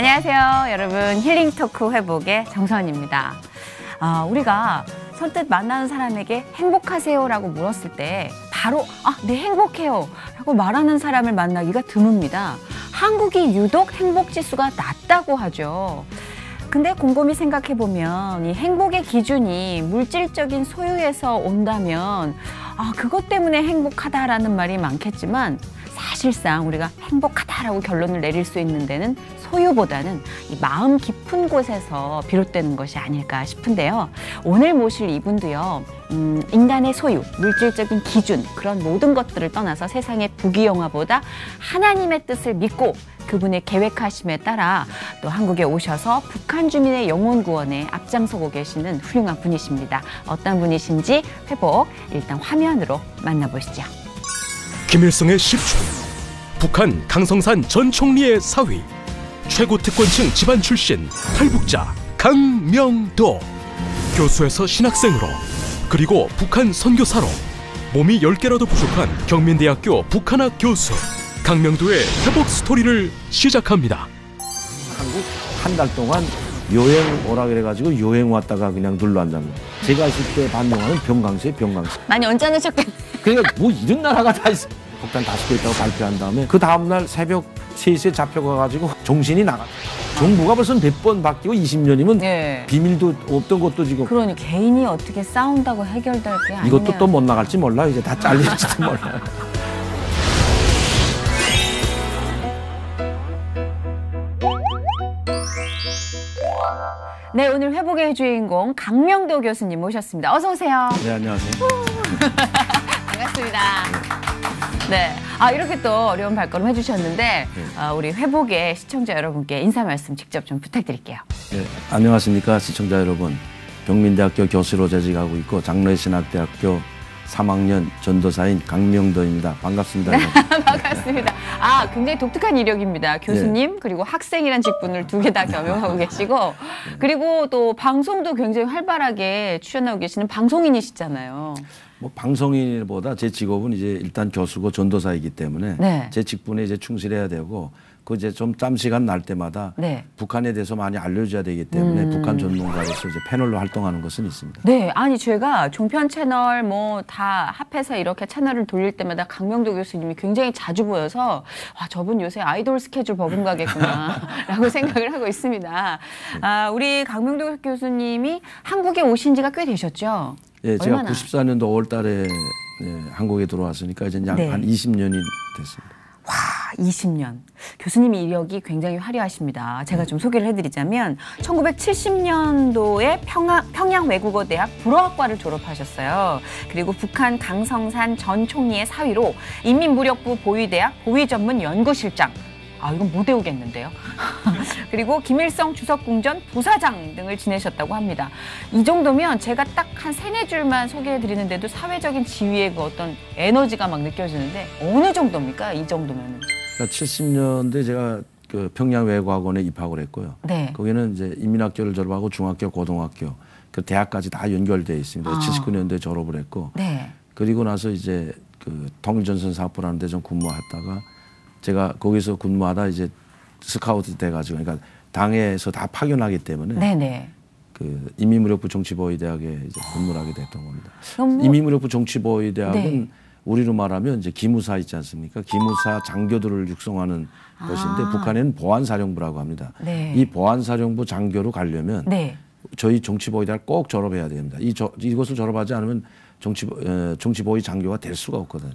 안녕하세요, 여러분. 힐링 토크 회복의 정선입니다. 우리가 선뜻 만나는 사람에게 행복하세요라고 물었을 때 바로 네, 행복해요 라고 말하는 사람을 만나기가 드뭅니다. 한국이 유독 행복 지수가 낮다고 하죠. 근데 곰곰이 생각해보면 이 행복의 기준이 물질적인 소유에서 온다면 그것 때문에 행복하다라는 말이 많겠지만 사실상 우리가 행복하다라고 결론을 내릴 수 있는 데는 소유보다는 이 마음 깊은 곳에서 비롯되는 것이 아닐까 싶은데요. 오늘 모실 이분도요. 인간의 소유, 물질적인 기준 그런 모든 것들을 떠나서 세상의 부귀영화보다 하나님의 뜻을 믿고 그분의 계획하심에 따라 또 한국에 오셔서 북한 주민의 영혼 구원에 앞장서고 계시는 훌륭한 분이십니다. 어떤 분이신지 회복 일단 화면으로 만나보시죠. 김일성의 10초, 북한 강성산 전 총리의 사위, 최고 특권층 집안 출신 탈북자 강명도, 교수에서 신학생으로 그리고 북한 선교사로 몸이 10개라도 부족한 경민대학교 북한학 교수 강명도의 회복 스토리를 시작합니다. 한국 한 달 동안 여행 오라 그래가지고 여행 왔다가 그냥 눌러앉는 거예요. 제가 있을 때 반영하는 병강수에 병강수. 많이 언짢으셨겠네. 그러니까 뭐 이런 나라가 다 있어. 폭탄 5개 있다고 발표한 다음에 그 다음날 새벽 3시에 잡혀가가지고 정신이 나갔어요. 정부가 벌써 몇 번 바뀌고 20년이면 네. 비밀도 없던 것도 지금. 그러니 개인이 어떻게 싸운다고 해결될 게 아니네요. 이것도 또 못 나갈지 몰라. 이제 다 잘릴지도 몰라. 네, 오늘 회복의 주인공 강명도 교수님 모셨습니다. 어서 오세요. 네, 안녕하세요. 반갑습니다. 네, 이렇게 또 어려운 발걸음 해주셨는데 우리 회복의 시청자 여러분께 인사 말씀 직접 좀 부탁드릴게요. 네, 안녕하십니까 시청자 여러분. 경민대학교 교수로 재직하고 있고 장로신학대학교 3학년 전도사인 강명도입니다. 반갑습니다. 반갑습니다. 굉장히 독특한 이력입니다. 교수님, 네. 그리고 학생이란 직분을 2개 다 겸용하고 계시고, 그리고 또 방송도 굉장히 활발하게 출연하고 계시는 방송인이시잖아요. 뭐 방송인보다 제 직업은 이제 일단 교수고 전도사이기 때문에 네. 제 직분에 이제 충실해야 되고, 그 이제 좀 짬 시간 날 때마다 네. 북한에 대해서 많이 알려줘야 되기 때문에 북한 전문가로서 이제 패널로 활동하는 것은 있습니다. 네, 아니 제가 종편 채널 뭐 다 합해서 이렇게 채널을 돌릴 때마다 강명도 교수님이 굉장히 자주 보여서 저분 요새 아이돌 스케줄 버금가겠구나라고 생각을 하고 있습니다. 우리 강명도 교수님이 한국에 오신 지가 꽤 되셨죠? 예, 제가 94년도 5월달에 한국에 들어왔으니까 이제 약 한 20년이 됐습니다. 20년. 교수님 이력이 굉장히 화려하십니다. 제가 좀 소개를 해드리자면 1970년도에 평양 외국어대학 불어학과를 졸업하셨어요. 그리고 북한 강성산 전 총리의 사위로 인민무력부 보위대학 보위전문연구실장. 이건 못 외우겠는데요. 그리고 김일성 주석궁전 부사장 등을 지내셨다고 합니다. 이 정도면 제가 딱 한 3-4줄만 소개해드리는데도 사회적인 지위의 그 어떤 에너지가 막 느껴지는데 어느 정도입니까? 이 정도면. 그러니까 70년대 제가 그 평양 외국어학원에 입학을 했고요. 네. 거기는 이제 인민학교를 졸업하고 중학교, 고등학교, 그 대학까지 다 연결되어 있습니다. 79년도에 졸업을 했고, 네. 그리고 나서 이제 그 통일전선 사업부라는 데 좀 근무했다가 제가 거기서 근무하다 이제 스카우트 돼가지고, 그러니까 당에서 다 파견하기 때문에 네네. 그 인민무력부 정치보위대학에 이제 근무를 하게 됐던 겁니다. 인민무력부 정치보위대학은 네. 우리로 말하면 이제 기무사 있지 않습니까? 기무사 장교들을 육성하는 것인데 북한에는 보안사령부라고 합니다. 네. 이 보안사령부 장교로 가려면 네. 저희 정치보위대학을 꼭 졸업해야 됩니다. 이것을 졸업하지 않으면 정치보위 장교가 될 수가 없거든요.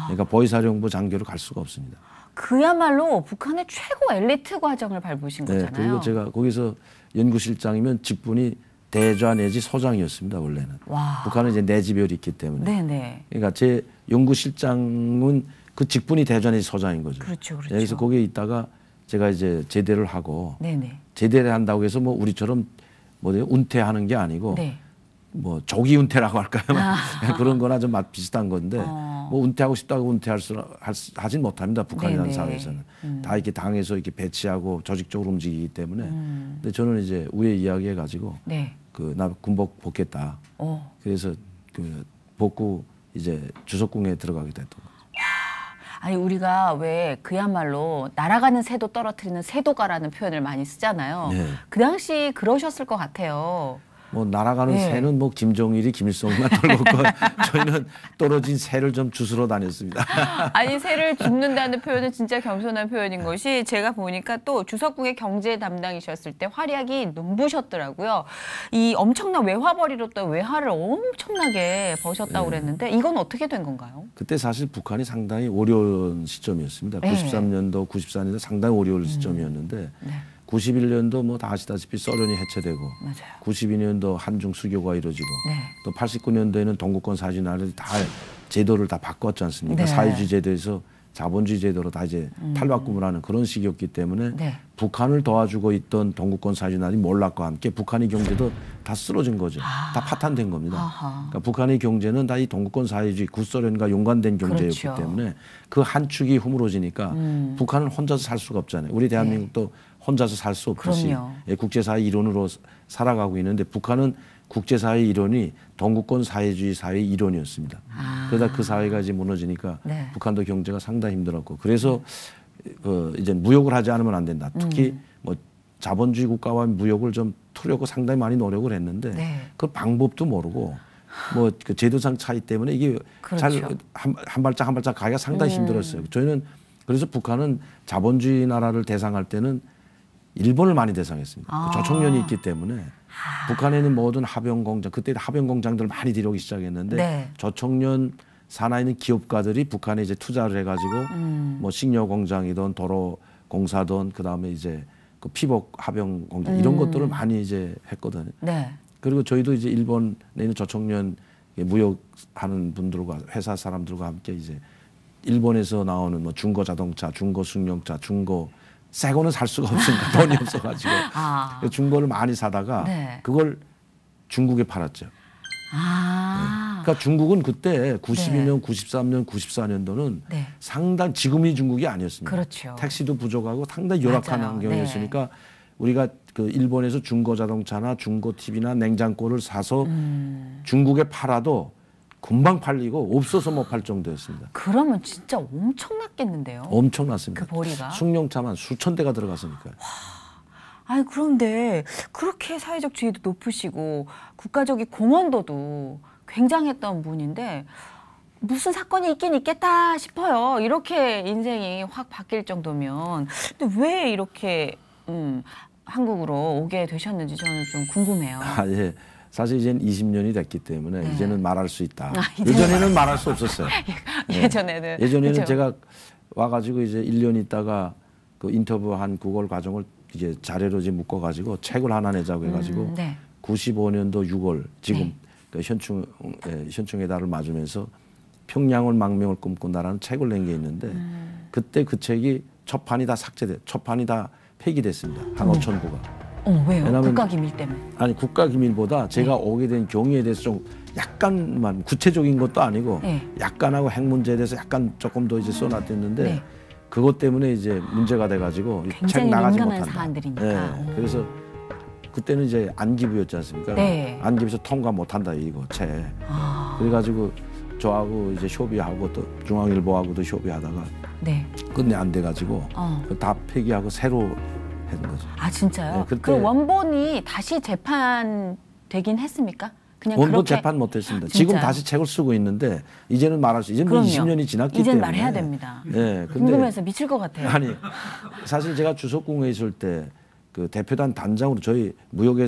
그러니까 보위사령부 장교로 갈 수가 없습니다. 그야말로 북한의 최고 엘리트 과정을 밟으신 거잖아요. 네, 그리고 제가 거기서 연구실장이면 직분이 대좌 내지 소장이었습니다, 원래는. 와. 북한은 이제 내지별이 있기 때문에. 네네. 그러니까 제 연구실장은 그 직분이 대좌 내지 소장인 거죠. 그렇죠, 그렇죠. 그래서 거기에 있다가 제가 이제 제대를 하고 네네. 제대를 한다고 해서 뭐 우리처럼 은퇴하는 게 아니고 네. 뭐 조기 은퇴라고 할까요? 그런 거나 좀 비슷한 건데 뭐 은퇴하고 싶다고 하진 못합니다. 북한이라는 사회에서는. 다 이렇게 당에서 이렇게 배치하고 조직적으로 움직이기 때문에. 근데 저는 이제 우회 이야기해가지고 네. 나 군복 복겠다. 그래서 그 복구 이제 주석궁에 들어가게 됐던 거죠. 아니 우리가 왜 그야말로 날아가는 새도 떨어뜨리는 새도가라는 표현을 많이 쓰잖아요. 네. 그 당시 그러셨을 것 같아요. 뭐 날아가는 네. 새는 뭐 김정일이 김일성만 떨궜고 저희는 떨어진 새를 좀 주스러 다녔습니다. 아니 새를 줍는다는 표현은 진짜 겸손한 표현인 것이 제가 보니까 또 주석궁의 경제 담당이셨을 때 활약이 눈부셨더라고요. 이 엄청난 외화벌이로 또 외화를 엄청나게 버셨다고 네. 그랬는데 이건 어떻게 된 건가요? 그때 사실 북한이 상당히 어려운 시점이었습니다. 네. 93년도, 94년도 상당히 어려운 시점이었는데 네. 91년도 뭐 다 아시다시피 소련이 해체되고 맞아요. 92년도 한중 수교가 이루어지고 네. 또 89년도에는 동구권 사진화를 다 제도를 다 바꿨지 않습니까? 네. 사회주의 제도에서 자본주의 제도로 다 이제 탈바꿈을 하는 그런 시기였기 때문에 네. 북한을 도와주고 있던 동구권 사진화이 몰락과 함께 북한의 경제도 다 쓰러진 거죠. 다 파탄된 겁니다. 그러니까 북한의 경제는 다 이 동구권 사회주의 구소련과 연관된 경제였기 그렇죠. 때문에 그 한 축이 허물어지니까 북한은 혼자서 살 수가 없잖아요. 우리 대한민국도 네. 혼자서 살 수 없듯이 국제사회 일원으로 살아가고 있는데 북한은 국제사회 일원이 동구권 사회주의 사회의 일원이었습니다. 그러다 그 사회가 이제 무너지니까 네. 북한도 경제가 상당히 힘들었고 그래서 이제 무역을 하지 않으면 안 된다. 특히 뭐 자본주의 국가와 무역을 좀 틀려고 상당히 많이 노력을 했는데 네. 그 방법도 모르고 뭐 그 제도상 차이 때문에 이게 그렇죠. 잘 한 발짝 한 발짝 가기가 상당히 힘들었어요. 저희는 그래서 북한은 자본주의 나라를 대상할 때는 일본을 많이 대상했습니다. 조총련이 있기 때문에 북한에는 모든 합병공장, 그때 합병공장들을 많이 들여오기 시작했는데 네. 조총련 산하에 있는 기업가들이 북한에 이제 투자를 해가지고 뭐 식료공장이든 도로공사든 그다음에 이제 그 피복 합병공장 이런 것들을 많이 이제 했거든요. 네. 그리고 저희도 이제 일본에 있는 조총련 무역하는 분들과 회사 사람들과 함께 이제 일본에서 나오는 뭐 중고 자동차, 중고 승용차, 중고 새 거는 살 수가 없으니까 돈이 없어가지고 중고를 많이 사다가 네. 그걸 중국에 팔았죠. 네. 그러니까 중국은 그때 92년, 네. 93년, 94년도는 네. 상당히 지금의 중국이 아니었습니다. 그렇죠. 택시도 부족하고 상당히 열악한 맞아요. 환경이었으니까 네. 우리가 그 일본에서 중고 자동차나 중고 TV나 냉장고를 사서 중국에 팔아도 금방 팔리고 없어서 못 팔 정도였습니다. 그러면 진짜 엄청났겠는데요? 엄청났습니다. 그 보리가. 승용차만 수천 대가 들어갔으니까요. 아니 그런데 그렇게 사회적 지위도 높으시고 국가적인 공헌도도 굉장했던 분인데 무슨 사건이 있긴 있겠다 싶어요. 이렇게 인생이 확 바뀔 정도면. 근데 왜 이렇게 한국으로 오게 되셨는지 저는 좀 궁금해요. 예. 사실 이제는 20년이 됐기 때문에 네. 이제는 말할 수 있다. 예전에는 말할 수 없었어요. 예전에는. 예전에는 그렇죠. 제가 와가지고 이제 1년 있다가 그 인터뷰한 그걸 과정을 이제 자료로 이제 묶어가지고 책을 하나 내자고 해가지고 네. 95년도 6월 지금 네. 그 현충의 달을 맞으면서 평양을 망명을 꿈꾼다라는 책을 낸 게 있는데 그때 그 책이 첫 판이 다 폐기됐습니다. 한 5,000부가. 왜요? 국가기밀 때문에? 아니 국가기밀보다 제가 네. 오게 된 경위에 대해서 좀 약간만 구체적인 것도 아니고 네. 약간하고 핵 문제에 대해서 약간 조금 더 이제 써놨댔는데 네. 그것 때문에 이제 문제가 돼가지고 책 나가지 못한다. 굉장히 사안들이니까. 네. 그래서 그때는 이제 안기부였지 않습니까? 네. 안기부에서 통과 못한다 이거 책. 그래가지고 저하고 이제 쇼비하고 또 중앙일보하고도 쇼비하다가 네. 끝내 안 돼가지고 다 폐기하고 새로 했는 거죠. 아 진짜요? 네, 그 원본이 다시 재판되긴 했습니까? 그냥 원본 그렇게... 재판 못했습니다. 지금 다시 책을 쓰고 있는데 이제는 말할 수. 이제는 20년이 지났기 이제는 때문에. 말해야 됩니다. 네, 궁금해서 미칠 것 같아요. 아니 사실 제가 주석궁에 있을 때 그 대표단 단장으로 저희 무역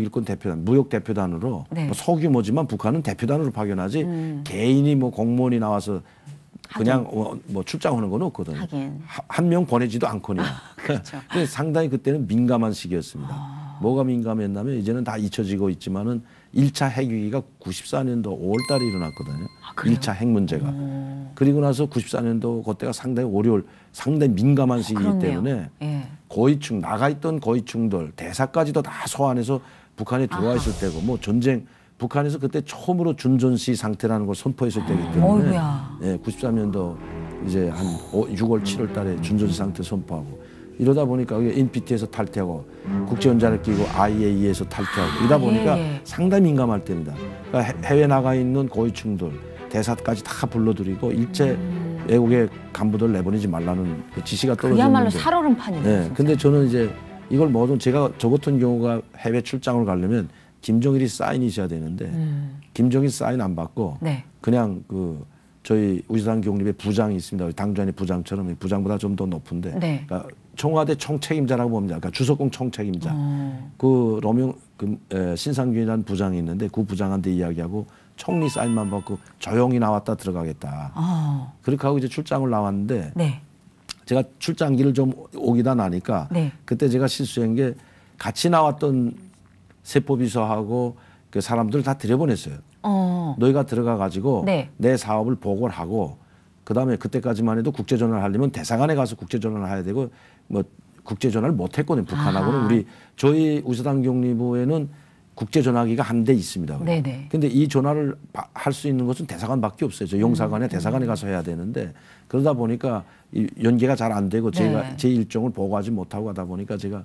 일꾼 대표단, 무역 대표단으로 네. 뭐 소규모지만 북한은 대표단으로 파견하지 개인이 뭐 공무원이 나와서 그냥 뭐 출장하는 건 없거든요. 한 명 보내지도 않거든요. 그렇죠. 상당히 그때는 민감한 시기였습니다. 뭐가 민감했냐면 이제는 다 잊혀지고 있지만은 1차 핵위기가 94년도 5월 달에 일어났거든요. 1차 핵 문제가. 그리고 나서 94년도 그때가 상당히 상당히 민감한 시기이기 때문에 예. 고위층, 나가있던 고위층들, 대사까지도 다 소환해서 북한에 들어와 있을 때고 뭐 전쟁, 북한에서 그때 처음으로 준전시 상태라는 걸 선포했을 때이기 때문에 예, 93년도 이제 한 6월, 7월 달에 준전시 상태 선포하고 이러다 보니까 NPT에서 탈퇴하고 국제연자력기구 IAEA에서 탈퇴하고 이러다 보니까 상당히 민감할 때입니다. 그러니까 해외 나가 있는 고위층들, 대사까지 다 불러들이고 일제 외국의 간부들 내보내지 말라는 그 지시가 떨어졌는데. 그야말로 살얼음판이네요. 네. 근데 저는 이제 이걸 뭐든 제가 저 같은 경우가 해외 출장을 가려면 김정일이 사인이 있어야 되는데 김정일 사인 안 받고 네. 그냥 그 저희 우주당 경립에 부장이 있습니다. 당주안의 부장처럼 부장보다 좀 더 높은데 네. 그러니까 청와대 총책임자라고 봅니다. 그러니까 주석공 총책임자. 그 로명 신상균이라는 부장이 있는데 그 부장한테 이야기하고 총리 사인만 받고 조용히 나왔다 들어가겠다. 그렇게 하고 이제 출장을 나왔는데 네. 제가 출장기를 좀 오기다 나니까 네. 그때 제가 실수한 게 같이 나왔던 세포비서하고 그 사람들 다 들여보냈어요. 너희가 들어가 가지고 네. 내 사업을 보고를 하고 그다음에 그때까지만 해도 국제전화를 하려면 대사관에 가서 국제전화를 해야 되고 뭐 국제전화를 못 했거든요. 북한하고는 저희 우수당 경리부에는 국제전화기가 한 대 있습니다. 그런데 이 전화를 할 수 있는 것은 대사관밖에 없어요. 저 용사관에 대사관에 가서 해야 되는데 그러다 보니까 연계가 잘 안 되고 제가 제 일정을 보고하지 못하고 하다 보니까 제가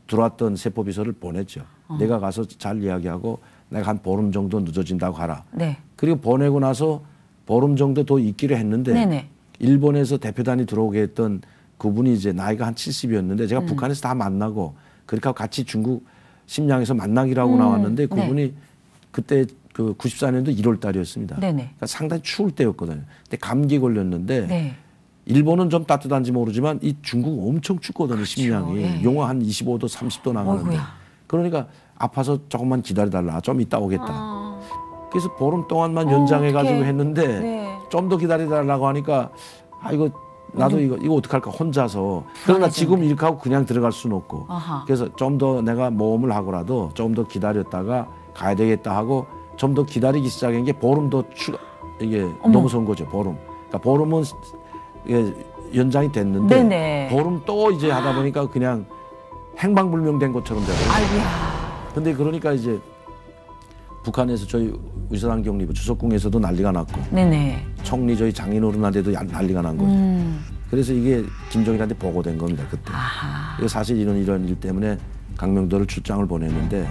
들어왔던 세포비서를 보냈죠. 내가 가서 잘 이야기하고 내가 한 보름 정도 늦어진다고 하라. 네. 그리고 보내고 나서 보름 정도 더 있기로 했는데 네네. 일본에서 대표단이 들어오게 했던 그분이 이제 나이가 한 70이었는데 제가 북한에서 다 만나고 그렇게 하고 같이 중국 심양에서 만나기로 하고 나왔는데 그분이 네. 그때 그 94년도 1월 달이었습니다. 그러니까 상당히 추울 때였거든요. 근데 감기 걸렸는데 네. 일본은 좀 따뜻한지 모르지만 이 중국 엄청 춥거든요. 그렇죠. 심양이. 예. 영하 한 25도 30도 나가는데. 어이구야. 그러니까 아파서 조금만 기다려달라. 좀 이따 오겠다. 그래서 보름 동안만 연장해가지고 어떡해. 했는데 네. 좀 더 기다려달라고 하니까 아 이거 나도 이거 어떡할까 혼자서. 그러나 지금 이렇게 하고 그냥 들어갈 수는 없고. 그래서 좀 더 내가 모험을 하고라도 좀 더 기다렸다가 가야 되겠다 하고 좀 더 기다리기 시작한 게 보름 더 이게 넘어선 거죠. 보름. 그러니까 보름은 이게 연장이 됐는데 네네. 보름 또 이제 하다 보니까 그냥 행방불명된 것처럼 되고. 아이고야. 근데 그러니까 이제 북한에서 저희 우수당 경리부 주석궁에서도 난리가 났고 네네. 총리 저희 장인어른한테도 난리가 난 거죠. 그래서 이게 김정일한테 보고된 겁니다. 그때. 그래서 사실 이런 일 때문에 강명도를 출장을 보냈는데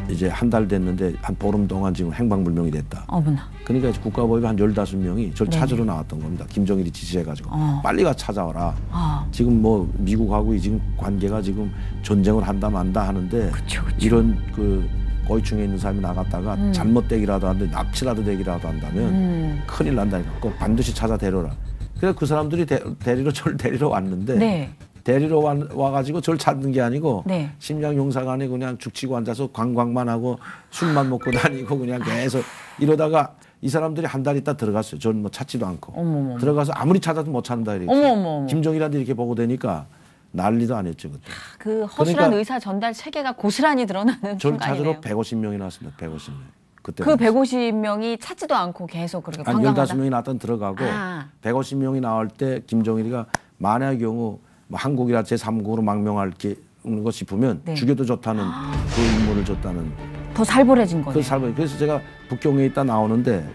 이제 한 달 됐는데 한 보름 동안 지금 행방불명이 됐다. 어머나. 그러니까 이제 국가보위부 한 15명이 저를 찾으러 나왔던 겁니다. 김정일이 지시해가지고 빨리 가 찾아와라. 지금 뭐 미국하고 지금 관계가 지금 전쟁을 한다 만다 하는데 그쵸. 이런 그 고위층에 있는 사람이 나갔다가 잘못되기라도 한데 납치라도 되기라도 한다면 큰일 난다니까. 꼭 반드시 찾아 데려라. 그래서 그 사람들이 저를 데리러 왔는데 네. 데리러 와가지고 저를 찾는 게 아니고 네. 심양 용사관에 그냥 죽치고 앉아서 관광만 하고 술만 먹고 다니고 그냥 계속 이러다가 이 사람들이 한 달 있다 들어갔어요. 저는 뭐 찾지도 않고. 어머머머. 들어가서 아무리 찾아도 못 찾는다 이랬죠. 어머머머. 김정일한테 이렇게 보고되니까 난리도 안 했죠. 그때. 그 허술한 그러니까 의사 전달 체계가 고스란히 드러나는 저를 순간이네요. 찾으러 150명이 나왔습니다. 150명. 그때 그 150명이 찾지도 않고 계속 그렇게 한 관광하다. 15명이 나왔던 들어가고 150명이 나올 때 김정일이가 만약의 경우 뭐 한국이라 제3국으로 망명할 거 싶으면 죽여도 좋다는 그 임무를 줬다는. 더 살벌해진 거네요. 그래서 제가 북경에 있다 나오는데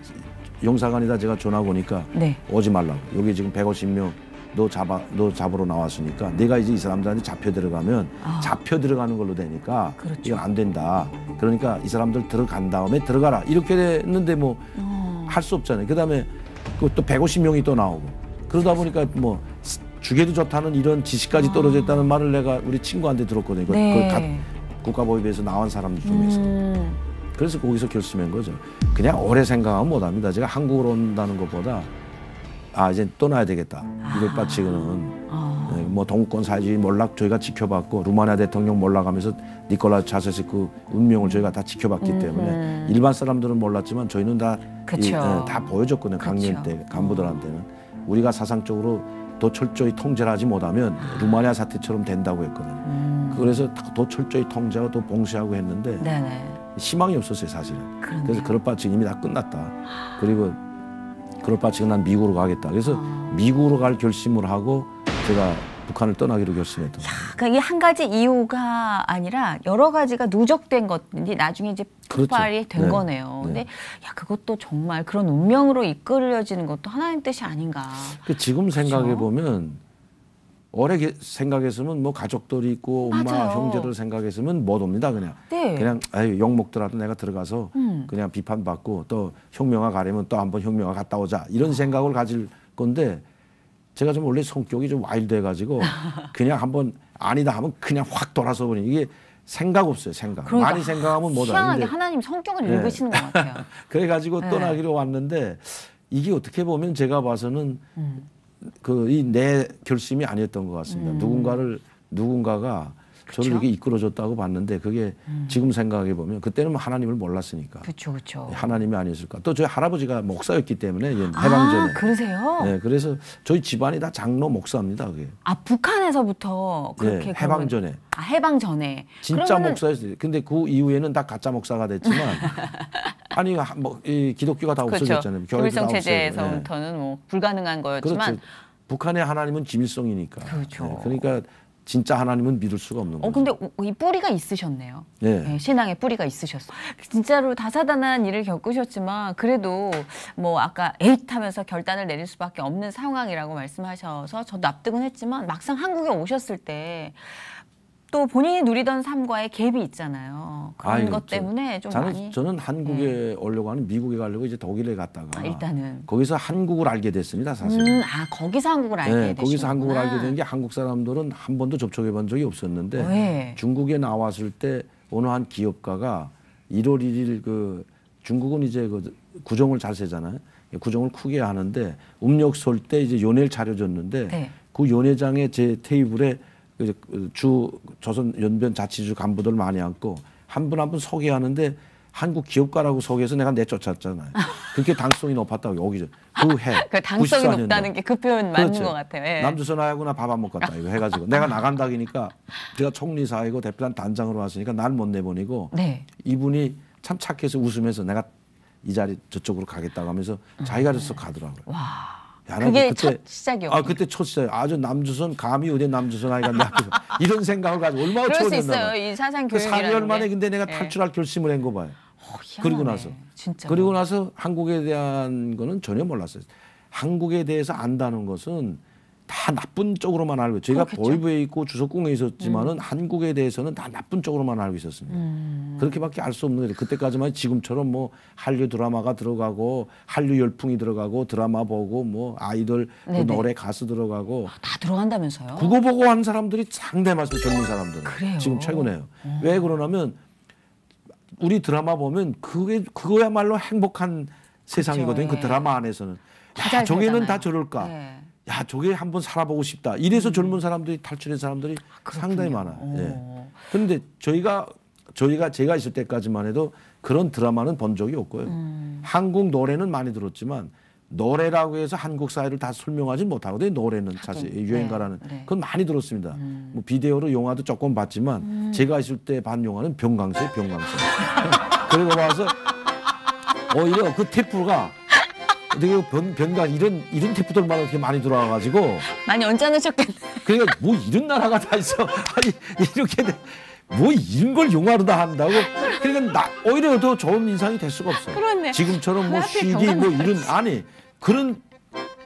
용사관이다 제가 전화 오니까 오지 말라고. 여기 지금 150명 너 잡으러 나왔으니까 내가 이제 이 사람들한테 잡혀 들어가면 잡혀 들어가는 걸로 되니까 이건 안 된다. 그러니까 이 사람들 들어간 다음에 들어가라. 이렇게 됐는데 뭐 할 수 없잖아요. 그다음에 또 150명이 또 나오고 그러다 보니까 뭐 죽여도 좋다는 이런 지시까지 떨어져 있다는 말을 내가 우리 친구한테 들었거든요. 국가보위부에서 나온 사람들 중에서. 그래서 거기서 결심한 거죠. 그냥 오래 생각하면 못합니다. 제가 한국으로 온다는 것보다 이제 떠나야 되겠다. 이걸 바치고는 뭐 동권 사회주의 몰락 저희가 지켜봤고 루마니아 대통령 몰락하면서 니콜라 차세스크 운명을 저희가 다 지켜봤기 때문에 일반 사람들은 몰랐지만 저희는 다 보여줬거든요. 강연 때 간부들한테는 우리가 사상적으로 더 철저히 통제를 하지 못하면 루마니아 사태처럼 된다고 했거든요. 그래서 더 철저히 통제하고 더 봉쇄하고 했는데 희망이 없었어요 사실은. 그래서 그럴 바치고 이미 다 끝났다. 그리고 그럴 바치고 난 미국으로 가겠다. 그래서 미국으로 갈 결심을 하고 제가 북한을 떠나기로 결심했던 거예요. 그러니까 이게 한 가지 이유가 아니라 여러 가지가 누적된 것들이 나중에 이제 폭발이 된 거네요. 근데 그것도 정말 그런 운명으로 이끌어지는 것도 하나님 뜻이 아닌가. 지금 생각해 보면 오래 생각했으면 뭐 가족들이 있고 엄마 형제들 생각했으면 못 옵니다. 그냥 욕 먹더라도 내가 들어가서 그냥 비판받고 또 혁명화 가려면 또 한번 혁명화 갔다 오자 이런 생각을 가질 건데 제가 좀 원래 성격이 좀 와일드해가지고 그냥 한번 아니다 하면 그냥 확 돌아서 버리는 이게 생각 없어요. 생각. 그러니까 많이 생각하면 뭐다. 희한하게 하나님 성격을 읽으시는 것 같아요. 그래가지고 떠나기로 왔는데 이게 어떻게 보면 제가 봐서는 그 이 내 결심이 아니었던 것 같습니다. 누군가가 그쵸? 저를 이렇게 이끌어줬다고 봤는데 그게 지금 생각해 보면 그때는 하나님을 몰랐으니까. 그렇죠. 하나님이 아니었을까. 또 저희 할아버지가 목사였기 때문에 해방전에. 그러세요? 네, 그래서 저희 집안이 다 장로 목사입니다. 그게. 북한에서부터 그렇게 네, 해방 전에. 해방 전에. 진짜 그러면은... 목사였어요. 근데 그 이후에는 다 가짜 목사가 됐지만 아니 이 기독교가 다 없어졌잖아요. 김일성 체제에서부터는 뭐 불가능한 거였지만. 그렇죠. 북한의 하나님은 김일성이니까. 그렇죠. 네, 그러니까 진짜 하나님은 믿을 수가 없는 거죠. 근데 이 뿌리가 있으셨네요. 네, 신앙의 뿌리가 있으셨어요. 진짜로 다사다난한 일을 겪으셨지만 그래도 뭐 아까 에잇 하면서 결단을 내릴 수밖에 없는 상황이라고 말씀하셔서 저도 납득은 했지만 막상 한국에 오셨을 때 또 본인이 누리던 삶과의 갭이 있잖아요. 그런 것 때문에 좀 많이. 저는 한국에 오려고 하는 미국에 가려고 이제 독일에 갔다가 일단은 거기서 한국을 알게 됐습니다. 사실. 거기서 한국을 알게 되셨구나. 거기서 한국을 알게 된 게 한국 사람들은 한 번도 접촉해 본 적이 없었는데 중국에 나왔을 때 어느 한 기업가가 1월 1일 그 중국은 이제 그 구정을 잘 세잖아요. 구정을 크게 하는데 음력 설 때 이제 연회를 차려줬는데 그 연회장에 제 테이블에 주 조선 연변 자치주 간부들 많이 앉고 한 분 한 분 소개하는데 한국 기업가라고 소개해서 내가 내쫓았잖아요. 그렇게 당성이 높았다고 여기서 그 해. 그 당성이 94년도. 높다는 게 그 표현 맞는 그렇죠. 것 같아요. 남조선하고 나 밥 안 먹겠다 이거 해가지고 내가 나간다니까 제가 총리사이고 대표단 단장으로 왔으니까 날 못 내보내고 이분이 참 착해서 웃으면서 내가 이 자리 저쪽으로 가겠다고 하면서 자기가 그래서 가더라고요. 와. 그게 첫 시작이었군요. 그때 첫 시작. 아주 남조선 감히 어디 남조선 아이가 내 앞에서 이런 생각을 가지고 얼마나 그럴 수 좋았나. 있어요. 이 사상 교육이라는 4개월 만에 근데 내가 탈출할 결심을 한 거 봐요. 그리고 나서. 진짜. 그리고 나서 한국에 대한 거는 전혀 몰랐어요. 한국에 대해서 안다는 것은 다 나쁜 쪽으로만 알고 저희가 보이부에 있고 주석궁에 있었지만은 한국에 대해서는 다 나쁜 쪽으로만 알고 있었습니다. 그렇게밖에 알 수 없는 거예요. 그때까지만 지금처럼 뭐 한류 드라마가 들어가고 한류 열풍이 들어가고 드라마 보고 뭐 아이돌 그 노래 가수 들어가고 다 들어간다면서요? 그거 보고 한 사람들이 상당히 많습니다. 젊은 사람들은. 그래요? 지금 최근에요. 왜 그러냐면 우리 드라마 보면 그거야말로 행복한 세상이거든요. 그 드라마 안에서는. 야, 저게는 다 저럴까. 야, 저게 한번 살아보고 싶다. 이래서 젊은 사람들이 탈출한 사람들이 상당히 많아요. 그런데 제가 있을 때까지만 해도 그런 드라마는 본 적이 없고요. 한국 노래는 많이 들었지만 노래라고 해서 한국 사회를 다 설명하지 못하거든요. 노래는 사실 유행가라는 그건 많이 들었습니다. 뭐 비디오로 영화도 조금 봤지만 제가 있을 때 반 영화는 병강세. 그리고 와서 오히려 그 테이프가 되게 변강 이런 테이프들만 이렇게 많이 들어와가지고 많이 언짢으셨겠네. 그러니까 뭐 이런 나라가 다 있어. 아니 이렇게 뭐 이런 걸 영화로 다 한다고. 그러니까 오히려 더 좋은 인상이 될 수가 없어요. 그렇네. 지금처럼 뭐 CD 뭐 이런 그런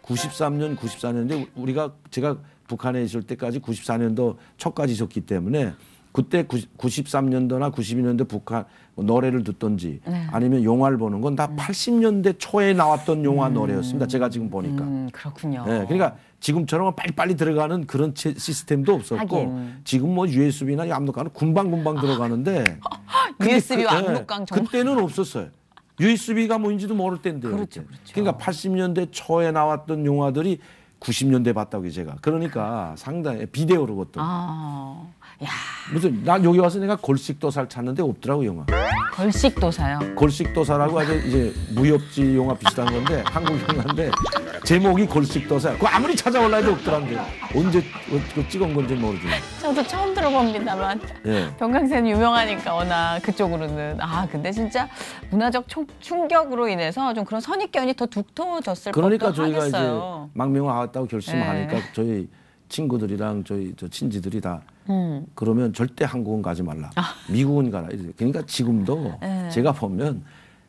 93년 94년대 제가 북한에 있을 때까지 94년도 초까지 있었기 때문에 그때 93년도나 92년도 북한 노래를 듣던지 아니면 영화를 보는 건 다 80년대 초에 나왔던 영화 노래였습니다. 제가 지금 보니까. 그렇군요. 네, 그러니까 지금처럼 빨리빨리 들어가는 그런 시스템도 없었고 지금 뭐 USB나 압록강은 금방 들어가는데 USB와 압록강 정말. 그때는 없었어요. USB가 뭔지도 모를 때인데요. 그렇죠. 그러니까 80년대 초에 나왔던 영화들이 90년대 봤다고요, 제가. 그러니까 상당히 비데오로 그것도. 야. 무슨 난 여기 와서 내가 걸식도사를 찾는데 없더라고 영화. 걸식도사요? 걸식도사라고 아주 이제 무협지 영화 비슷한 건데 한국 영화인데 제목이 걸식도사. 그거 아무리 찾아올라 해도 없더란데 언제 찍은 건지 모르지만. 저도 처음 들어봅니다만 병강세는 유명하니까 워낙 그쪽으로는. 근데 진짜 문화적 충격으로 인해서 좀 그런 선입견이 더 두터워졌을 것도 하겠어요. 그러니까 저희가 이제 망명하겠다고 결심하니까 저희 친구들이랑 저희 친지들이 다 그러면 절대 한국은 가지 말라. 미국은 가라. 그러니까 지금도 제가 보면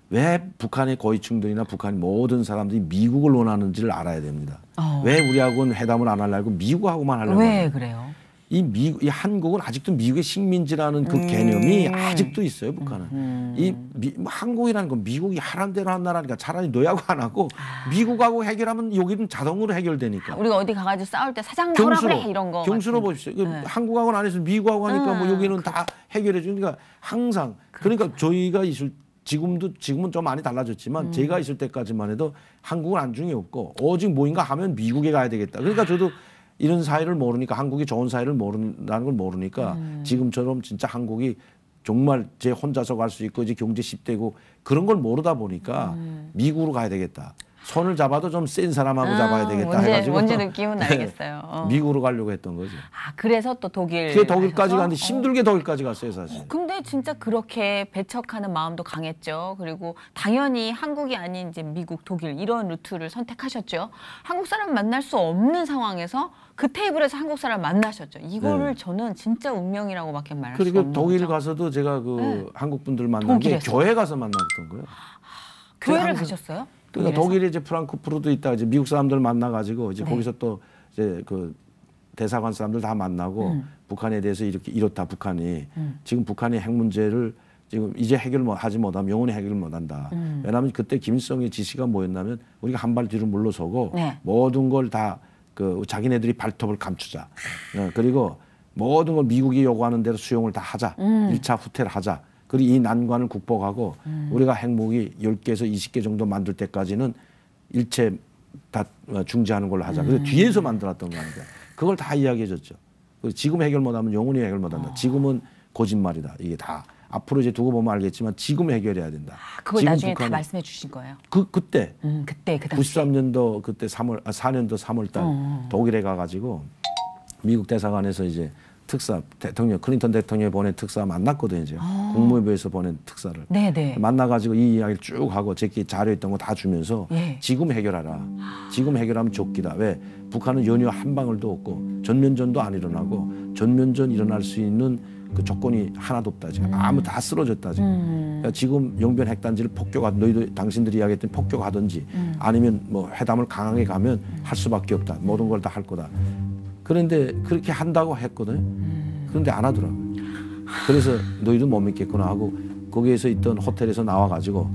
왜 북한의 고위층들이나 북한 모든 사람들이 미국을 원하는지를 알아야 됩니다. 왜 우리하고는 회담을 안 하려고 미국하고만 하려고 왜 그래요? 이 한국은 아직도 미국의 식민지라는 그 개념이 아직도 있어요, 북한은. 한국이라는 건 미국이 하라는 대로 한 나라니까 차라리 너희하고 안 하고 미국하고 해결하면 여기는 자동으로 해결되니까. 우리가 어디 가가지고 싸울 때 사장 허락을 해 이런 거. 경수로 보십시오. 네. 한국하고는 안 해서 미국하고 하니까 뭐 여기는 다 해결해 주니까 항상. 그러니까 저희가 지금은 좀 많이 달라졌지만 제가 있을 때까지만 해도 한국은 안중에 없고 오직 뭐인가 하면 미국에 가야 되겠다. 그러니까 저도 이런 사회를 모르니까 한국이 좋은 사회를 모른다는 걸 모르니까 지금처럼 진짜 한국이 정말 제 혼자서 갈 수 있고 이제 경제 10대고 그런 걸 모르다 보니까 미국으로 가야 되겠다. 손을 잡아도 좀 센 사람하고 잡아야 되겠다 해가지고 뭔지 느낌은 알겠어요. 미국으로 가려고 했던 거죠. 그래서 또 독일까지 갔는데 힘들게 독일까지 갔어요, 사실. 근데 진짜 그렇게 배척하는 마음도 강했죠. 그리고 당연히 한국이 아닌 이제 미국, 독일 이런 루트를 선택하셨죠. 한국 사람 만날 수 없는 상황에서 그 테이블에서 한국 사람 만나셨죠. 이거를 저는 진짜 운명이라고밖에 말할 수 없는 그리고 독일 가서도 제가 한국 분들 만난 게 교회 가서 만났던 거예요. 교회를 가셨어요? 그러니까 독일에 이제 프랑크푸르트 있다가 이제 미국 사람들 만나가지고 이제 거기서 또 이제 그 대사관 사람들 다 만나고 북한에 대해서 이렇다 북한이 지금 북한의 핵 문제를 지금 이제 하지 못하면 영원히 해결을 못한다. 왜냐하면 그때 김일성의 지시가 뭐였냐면 우리가 한 발 뒤로 물러서고 모든 걸 다 자기네들이 발톱을 감추자. 그리고 모든 걸 미국이 요구하는 대로 수용을 다 하자. 1차 후퇴를 하자. 그리고 이 난관을 극복하고 우리가 핵무기 10개에서 20개 정도 만들 때까지는 일체 다 중지하는 걸로 하자. 그래서 뒤에서 만들었던 거 아닙니까? 그걸 다 이야기해 줬죠. 지금 해결 못하면 영원히 해결 못한다. 지금은 거짓말이다. 이게 다. 앞으로 이제 두고 보면 알겠지만 지금 해결해야 된다. 그걸 지금 나중에 다 말씀해 주신 거예요? 그때. 그때 그 93년도 그때 4년도 3월 달 독일에 가가지고 미국 대사관에서 이제 특사 클린턴 대통령이 보낸 특사 만났거든요. 이제 국무부에서 보낸 특사를 만나가지고 이 이야기를 쭉 하고 제게 자료 있던 거 다 주면서 지금 해결하라. 지금 해결하면 좋기다. 왜? 북한은 연료 한 방울도 없고 전면전도 안 일어나고 전면전 일어날 수 있는 그 조건이 하나도 없다. 지금 아무 다 쓰러졌다. 지금. 그러니까 지금 영변 핵단지를 너희도 당신들이 이야기했던 폭격하든지 아니면 뭐 회담을 강하게 가면 할 수밖에 없다. 모든 걸 다 할 거다. 그런데 그렇게 한다고 했거든요. 그런데 안 하더라고요. 그래서 너희도 못 믿겠구나 하고 거기에서 있던 호텔에서 나와가지고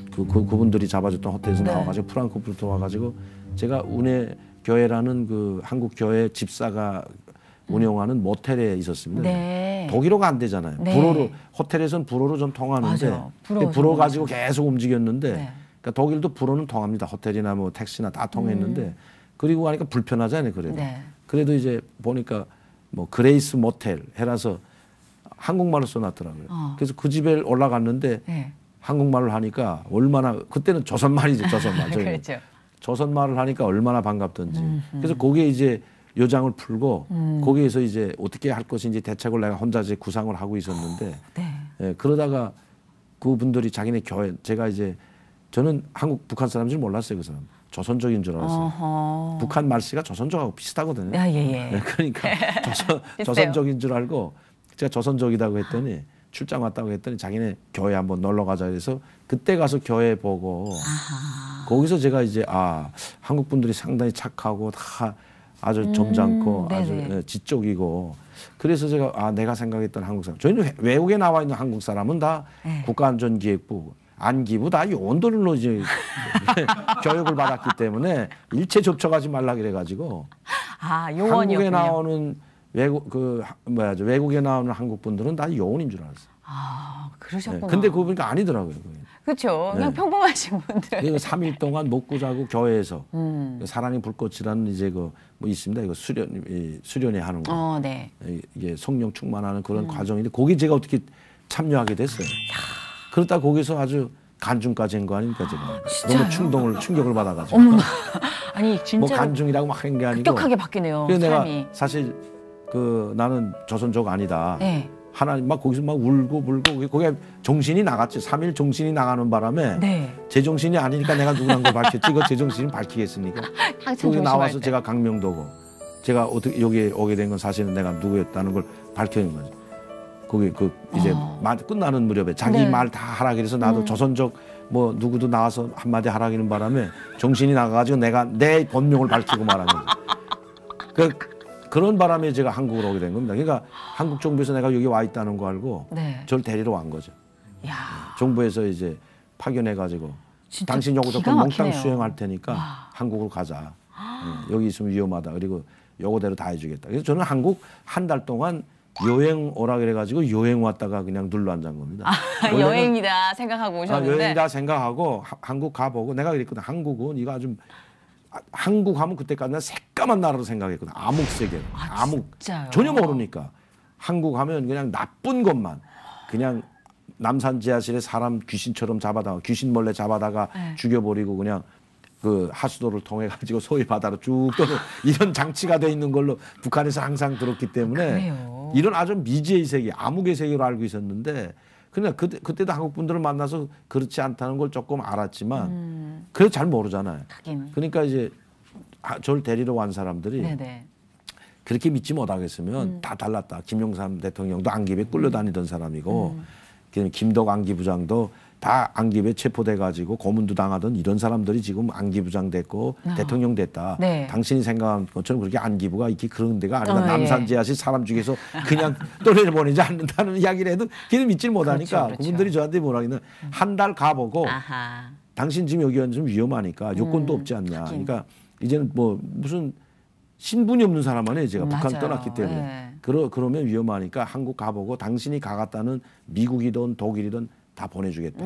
그분들이 잡아줬던 호텔에서 나와가지고 프랑크푸르트 와가지고 제가 운해 교회라는 그 한국 교회 집사가 운영하는 모텔에 있었습니다. 독일어가 안 되잖아요. 불어로 호텔에서는 불어로 좀 통하는데 불어 가지고 계속 움직였는데 그러니까 독일도 불어는 통합니다. 호텔이나 뭐 택시나 다 통했는데 그리고 하니까 불편하잖아요. 그래도 이제 보니까 뭐 그레이스 모텔 해라서 한국말로 써놨더라고요. 그래서 그 집에 올라갔는데 한국말을 하니까 얼마나 그때는 조선말이죠. 조선말. 그렇죠. 조선말을 하니까 얼마나 반갑던지. 그래서 거기에 이제 요장을 풀고 거기에서 이제 어떻게 할 것인지 대책을 내가 혼자 이제 구상을 하고 있었는데 그러다가 그분들이 자기네 교회 제가 이제 저는 북한 사람인 줄 몰랐어요. 그 사람. 조선족인 줄 알았어요. 북한 말씨가 조선족하고 비슷하거든요. 그러니까 조선족인 줄 알고 제가 조선족이라고 했더니 출장 왔다고 했더니 자기네 교회 한번 놀러 가자 해서 그때 가서 교회 보고 거기서 제가 이제 한국 분들이 상당히 착하고 다 아주 점잖고 아주 지적이고 그래서 제가 내가 생각했던 한국 사람 저희는 외국에 나와 있는 한국 사람은 다 국가안전기획부 안기부 다 요원들로 이제 교육을 받았기 때문에 일체 접촉하지 말라 그래가지고 요원이었군요. 한국에 나오는 외국에 나오는 한국 분들은 다 요원인 줄 알았어요. 그러셨구나. 근데 그거 보니까 아니더라고요. 그렇죠. 그냥 평범하신 분들. 그리고 3일 동안 먹고 자고 교회에서 사랑의 불꽃이라는 이제 뭐 있습니다. 이거 수련회 하는 거. 이게 성령 충만하는 그런 과정인데 거기 제가 어떻게 참여하게 됐어요. 그러다 거기서 아주 간중까지 한 거 아닙니까 제가. 너무 충격을 받아가지고. 아니 진짜 뭐 간중이라고 막 한 게 아니고. 급격하게 바뀌네요. 그래서 내가 사실 나는 조선족 아니다. 하나님 막 거기서 막 울고 거기에 정신이 나갔지. 3일 정신이 나가는 바람에 제 정신이 아니니까 내가 누구란 걸 밝혔지. 이거 제 정신을 밝히겠습니까? 거기 나와서 제가 강명도고 제가 어떻게 여기에 오게 된 건 사실은 내가 누구였다는 걸 밝혀낸 거죠. 거기 이제 끝나는 무렵에 자기 말 다 하라 그래서 나도 조선족 뭐 누구도 나와서 한마디 하라기는 바람에 정신이 나가가지고 내가 내 본명을 밝히고 말한 거죠. 그런 바람에 제가 한국으로 오게 된 겁니다. 그러니까 한국 정부에서 내가 여기 와 있다는 거 알고 네. 저를 데리러 온 거죠. 야. 정부에서 이제 파견해가지고 당신 요거 조건 몽땅 수행할 테니까 와. 한국으로 가자. 여기 있으면 위험하다. 그리고 요거대로 다 해주겠다. 그래서 저는 한국 한 달 동안 여행 오라 그래가지고 여행 왔다가 그냥 눌러 앉은 겁니다. 여행이다 생각하고 오셨는데. 여행이다 생각하고 한국 가보고 내가 그랬거든. 한국은 이거 아주 한국 하면 그때까지는 새까만 나라로 생각했거든. 암흑세계. 암흑. 진짜요? 전혀 모르니까. 한국 하면 그냥 나쁜 것만. 그냥 남산 지하실에 사람 귀신처럼 잡아다가 귀신 몰래 잡아다가 네. 죽여버리고 그냥 그 하수도를 통해 가지고 소위 바다로 쭉 떠는 이런 장치가 돼 있는 걸로 북한에서 항상 들었기 때문에 그래요. 이런 아주 미지의 세계, 암흑의 세계로 알고 있었는데 그냥 그때도 한국 분들을 만나서 그렇지 않다는 걸 조금 알았지만 그래도 잘 모르잖아요. 그러니까 이제 저를 데리러 온 사람들이 네네. 그렇게 믿지 못하겠으면 다 달랐다. 김영삼 대통령도 안기부에 끌려다니던 사람이고 김덕 안기부장도 다 안기부에 체포돼가지고 고문도 당하던 이런 사람들이 지금 안기부장 됐고 대통령 됐다. 네. 당신이 생각한 것처럼 그렇게 안기부가 이렇게 그런 데가 아니다. 남산지하실 사람 중에서 그냥 떠내보내지 않는다는 이야기를 해도 걔는 믿질 못하니까 그렇죠. 그분들이 저한테 뭐라기는 한 달 가보고 아하. 당신 지금 여기 좀 위험하니까 요건도 없지 않냐. 그러니까 이제는 뭐 무슨 신분이 없는 사람만 해 제가 북한 떠났기 때문에 네. 그러면 위험하니까 한국 가보고 당신이 가갔다는 미국이든 독일이든 다 보내주겠다.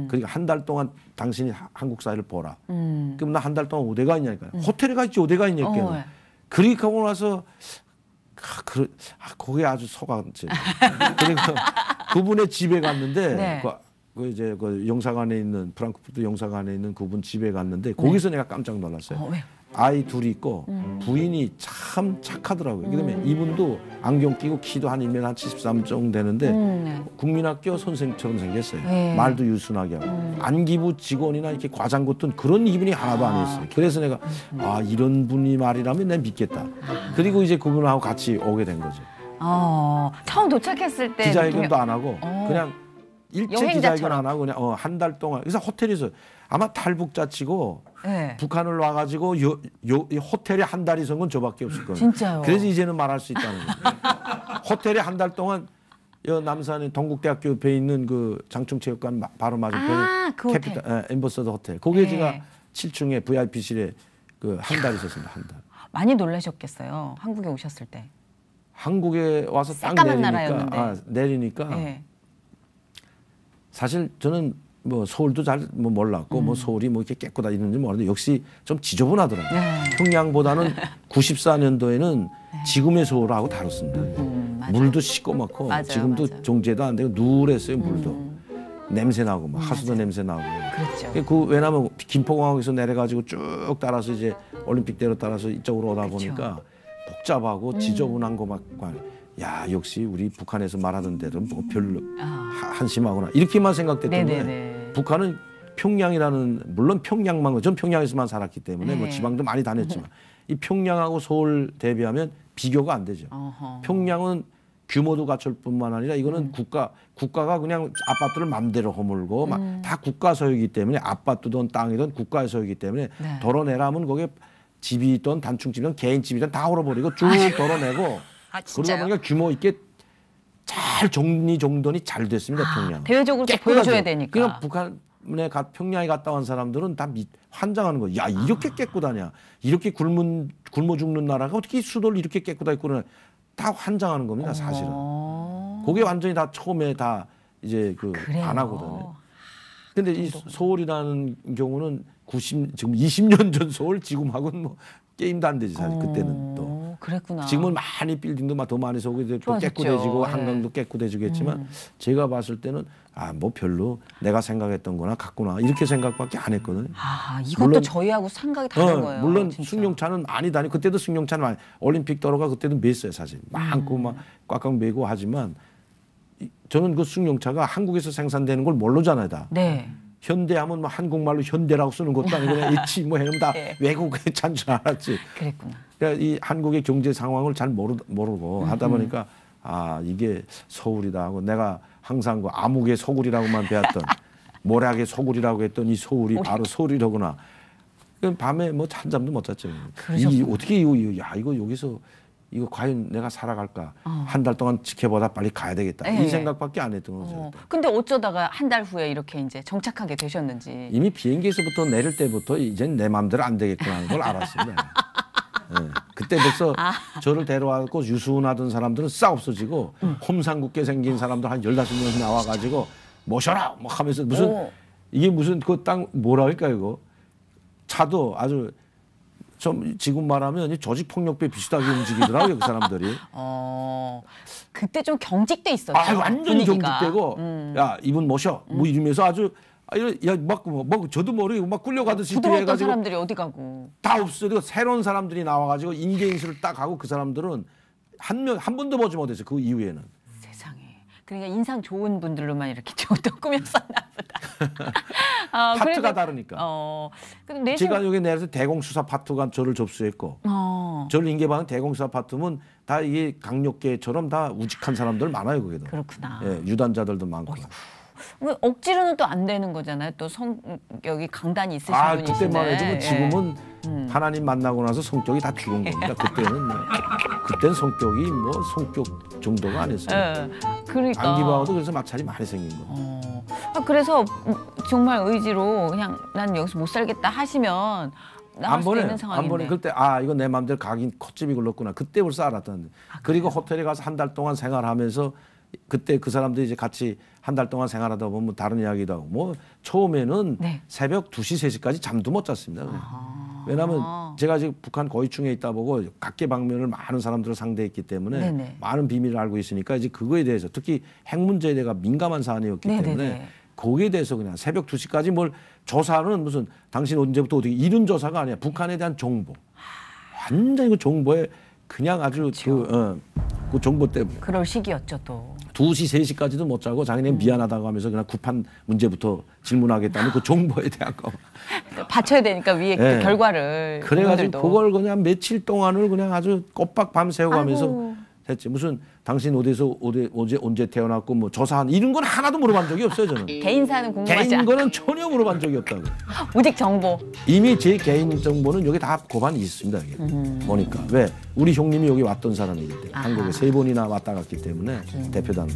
그러니까 한 달 동안 당신이 한국 사회를 보라. 그럼 나 한 달 동안 어디가 있냐니까. 호텔에 가 있지 어디가 있냐니까. 그렇게 하고 나서 거기에 아주 속았지. 그리고 그분의 집에 갔는데 네. 이제 그 영사관에 있는 프랑크푸르트 영사관에 있는 그분 집에 갔는데 거기서 내가 깜짝 놀랐어요. 왜요? 아이 둘이 있고 부인이 참 착하더라고요. 그다음에 이분도 안경 끼고 키도 한 1m 한 73 정도 되는데 국민학교 선생처럼 생겼어요. 말도 유순하게 하고 안기부 직원이나 이렇게 과장 같은 그런 기분이 하나도 안 했어요. 그래서 내가 이런 분이 말이라면 내가 믿겠다. 그리고 이제 그분하고 같이 오게 된 거죠. 처음 도착했을 때 기자회견도 안 하고 그냥 일체 기자회견 안 하고 그냥 한 달 동안 그래서 호텔에서 아마 탈북자치고 네. 북한을 와가지고 호텔에 한 달 있은 건 저밖에 없을 거예요. 진짜요? 그래서 이제는 말할 수 있다는 거예요. 호텔에 한 달 동안 남산에 동국대학교 옆에 있는 그 장충체육관 바로 맞은편에 캐피탈 엠버서더 호텔. 거기에 네. 제가 7층에 VIP실에 그 한 달 있었습니다. 한 달. 많이 놀라셨겠어요. 한국에 오셨을 때. 한국에 와서 딱 내리니까 네. 사실 저는 뭐 서울도 잘 뭐 몰랐고 뭐 서울이 뭐 이렇게 깨끗하다 이런지 모르는데 역시 좀 지저분하더라고요. 평양보다는 94년도에는 네. 지금의 서울하고 다릅니다. 물도 시꺼멓고 맞아요, 지금도 맞아요. 정제도 안 되고 누랬어요 물도. 냄새 나고 막 하수도 냄새 나고. 그렇죠. 왜냐하면 김포공항에서 내려가지고 쭉 따라서 이제 올림픽대로 따라서 이쪽으로 오다 그렇죠. 보니까 복잡하고 지저분한 거 막. 야 역시 우리 북한에서 말하던 대로 뭐 별로 한심하구나 이렇게만 생각됐던 거예요. 북한은 평양이라는 물론 평양만 전 평양에서만 살았기 때문에 네. 뭐 지방도 많이 다녔지만 이 평양하고 서울 대비하면 비교가 안 되죠. 평양은 규모도 갖출 뿐만 아니라 이거는 국가가 그냥 아파트를 맘대로 허물고 막 다 국가 소유이기 때문에 아파트든 땅이든 국가의 소유이기 때문에 네. 덜어내라면 거기에 집이 있던 단층집이든 개인집이든 다 헐어버리고 쭉 덜어내고 그러다 보니까 규모 있게 잘 정리정돈이 잘 됐습니다. 평양. 대외적으로 또 보여줘야 되니까. 그러니까 북한에 평양에 갔다 온 사람들은 다 환장하는 거예요. 야 이렇게 깨끗하냐. 이렇게 굶어 죽는 나라가 어떻게 수도를 이렇게 깨끗하게 꾸려냐. 다 환장하는 겁니다. 사실은. 그게 완전히 다 처음에 다 이제 안 하거든요. 근데 이 서울이라는 경우는 지금 20년 전 서울 지금하고는 뭐 게임도 안 되지 사실 그때는 또. 그랬구나. 지금은 많이 빌딩도 더 많이 서고 또 깨끗해지고 네. 한강도 깨끗해지겠지만 제가 봤을 때는 뭐 별로 내가 생각했던 거나 같구나 이렇게 생각밖에 안 했거든요. 이것도 물론, 저희하고 생각이 다른 거예요. 물론 진짜. 승용차는 많이 다니 그때도 승용차는 많이 올림픽 도로가 그때도 맸어요 사실. 많고 막 꽉꽉 메고 하지만 저는 그 승용차가 한국에서 생산되는 걸 모르잖아요 다. 네. 현대하면 뭐 한국말로 현대라고 쓰는 것도 아니고 그냥 있지 뭐 해놓으면 다 네. 외국에 찬 줄 알았지. 그랬구나. 그러니까 이 한국의 경제 상황을 잘 모르고 하다 보니까 이게 서울이다 하고 내가 항상 그 암흑의 소굴이라고만 배웠던 모략의 소굴이라고 했던 이 서울이 바로 서울이더구나. 밤에 뭐 한잠도 못 잤죠. 어떻게 이거 여기서 이거 과연 내가 살아갈까? 한 달 동안 지켜보다 빨리 가야 되겠다. 이 생각밖에 안 했던 거죠. 근데 어쩌다가 한 달 후에 이렇게 이제 정착하게 되셨는지. 이미 비행기에서부터 내릴 때부터 이젠 내 마음대로 안 되겠구나 하는 걸 알았습니다. 네. 그때 벌써 저를 데려와서 유순하던 사람들은 싹 없어지고 홈상국계 생긴 사람들 한 15명 나와가지고 모셔라! 뭐 하면서 무슨 이게 무슨 그 땅 뭐라 할까 이거 차도 아주 좀 지금 말하면 조직폭력배 비슷하게 움직이더라고요, 그 사람들이. 그때 좀 경직돼 있었죠. 완전 분위기가. 경직되고, 야 이분 모셔, 뭐 이러면서 아주 막 저도 모르고 막 끌려가듯이 부드러웠던 사람들이 어디 가고 다 없어요. 새로운 사람들이 나와가지고 인계인수를 딱 하고 그 사람들은 한 번도 보지 못했어요. 그 이후에는. 세상에. 그러니까 인상 좋은 분들로만 이렇게 또 꾸몄었나 보다. 파트가 다르니까. 제가 여기 내려서 대공수사 파트가 저를 접수했고 저를 인계받은 대공수사 파트면 다 이게 강력계처럼 다 우직한 사람들 많아요. 거기도. 그렇구나. 예, 유단자들도 많고. 억지로는 또 안 되는 거잖아요. 또 성격이 강단이 있으신 분이신데. 그때만 해도 뭐 지금은 하나님 만나고 나서 성격이 다 죽은 겁니다. 그때는 성격이 뭐 성격 정도가 아니었어요. 그러니까. 안기부하고도 그래서 마찰이 많이 생긴 거. 그래서 정말 의지로 그냥 난 여기서 못 살겠다 하시면 나갈 수 있는 상황인데. 한 번에 그때 이거 내 마음대로 가긴 콧집이 굴렀구나. 그때 벌써 알았다는데. 그리고 호텔에 가서 한 달 동안 생활하면서 그때 그 사람들이 이제 같이 한 달 동안 생활하다 보면 다른 이야기도 하고 뭐 처음에는 새벽 2시, 3시까지 잠도 못 잤습니다. 왜냐하면 제가 지금 북한 고위층에 있다 보고 각계방면을 많은 사람들을 상대했기 때문에 많은 비밀을 알고 있으니까 이제 그거에 대해서 특히 핵 문제에 대해 민감한 사안이었기 때문에 거기에 대해서 그냥 새벽 2시까지 뭘 조사는 무슨 당신 언제부터 어떻게 이런 조사가 아니야. 북한에 대한 정보. 완전히 그 정보에 그냥 아주 그 정보 때문에. 그럴 시기였죠 또. 2시, 3시까지도 못 자고 자기네 미안하다고 하면서 그냥 급한 문제부터 질문하겠다는 그 정보에 대한 거. 받쳐야 되니까 위에 그 결과를. 그래가지고 그분들도. 그걸 그냥 며칠 동안을 그냥 아주 꼬박 밤새워가면서 했지. 무슨 당신 어디서 언제 태어났고 뭐 조사한 이런 건 하나도 물어본 적이 없어요 저는. 개인사는 궁금하지 개인 거는 전혀 물어본 적이 없다고. 오직 정보. 이미 제 개인 정보는 여기 다 고반이 있습니다. 이게. 보니까 왜 우리 형님이 여기 왔던 사람이기 때문에 한국에 3번이나 왔다 갔기 때문에 대표단.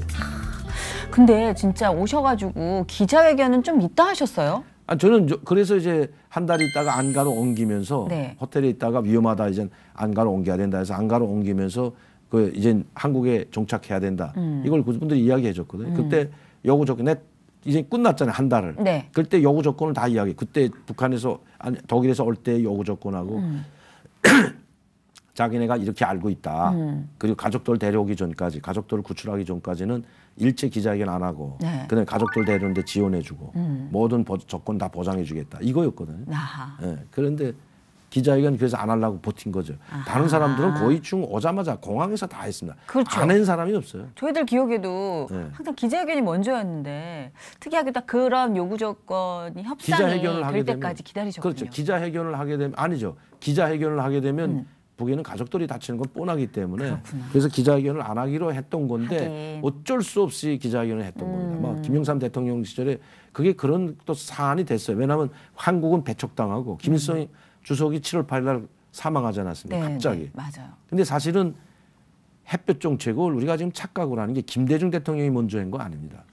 근데 진짜 오셔가지고 기자회견은 좀 이따 하셨어요? 저는 그래서 이제 한 달 있다가 안가로 옮기면서 호텔에 있다가 위험하다 이제 안가로 옮겨야 된다 해서 안가로 옮기면서 그 이제 한국에 정착해야 된다. 이걸 그분들이 이야기해 줬거든요. 그때 요구 조건 이제 끝났잖아요. 한 달을. 그때 요구 조건을 다 이야기. 그때 북한에서 독일에서 올 때 요구 조건하고 자기네가 이렇게 알고 있다. 그리고 가족들 데려오기 전까지 가족들을 구출하기 전까지는 일체 기자회견 안 하고 그다음에 가족들 데려오는데 지원해주고 모든 조건 다 보장해주겠다. 이거였거든요. 그런데 기자회견 그래서 안 하려고 버틴 거죠. 다른 사람들은 고위층 오자마자 공항에서 다 했습니다. 안 한 사람이 없어요. 저희들 기억에도 항상 기자회견이 먼저였는데 특이하게 딱 그런 요구 조건이 협상이 될 때까지 기다리셨군요. 그렇죠. 기자회견을 하게 되면 아니죠. 기자회견을 하게 되면 북에는 가족들이 다치는 건 뻔하기 때문에 그래서 기자회견을 안 하기로 했던 건데 어쩔 수 없이 기자회견을 했던 겁니다. 막 김영삼 대통령 시절에 그게 그런 또 사안이 됐어요. 왜냐하면 한국은 배척당하고 김일성 주석이 7월 8일 날 사망하지 않았습니까? 갑자기. 맞아요. 근데 사실은 햇볕 정책을 우리가 지금 착각을 하는 게 김대중 대통령이 먼저 한 거 아닙니다.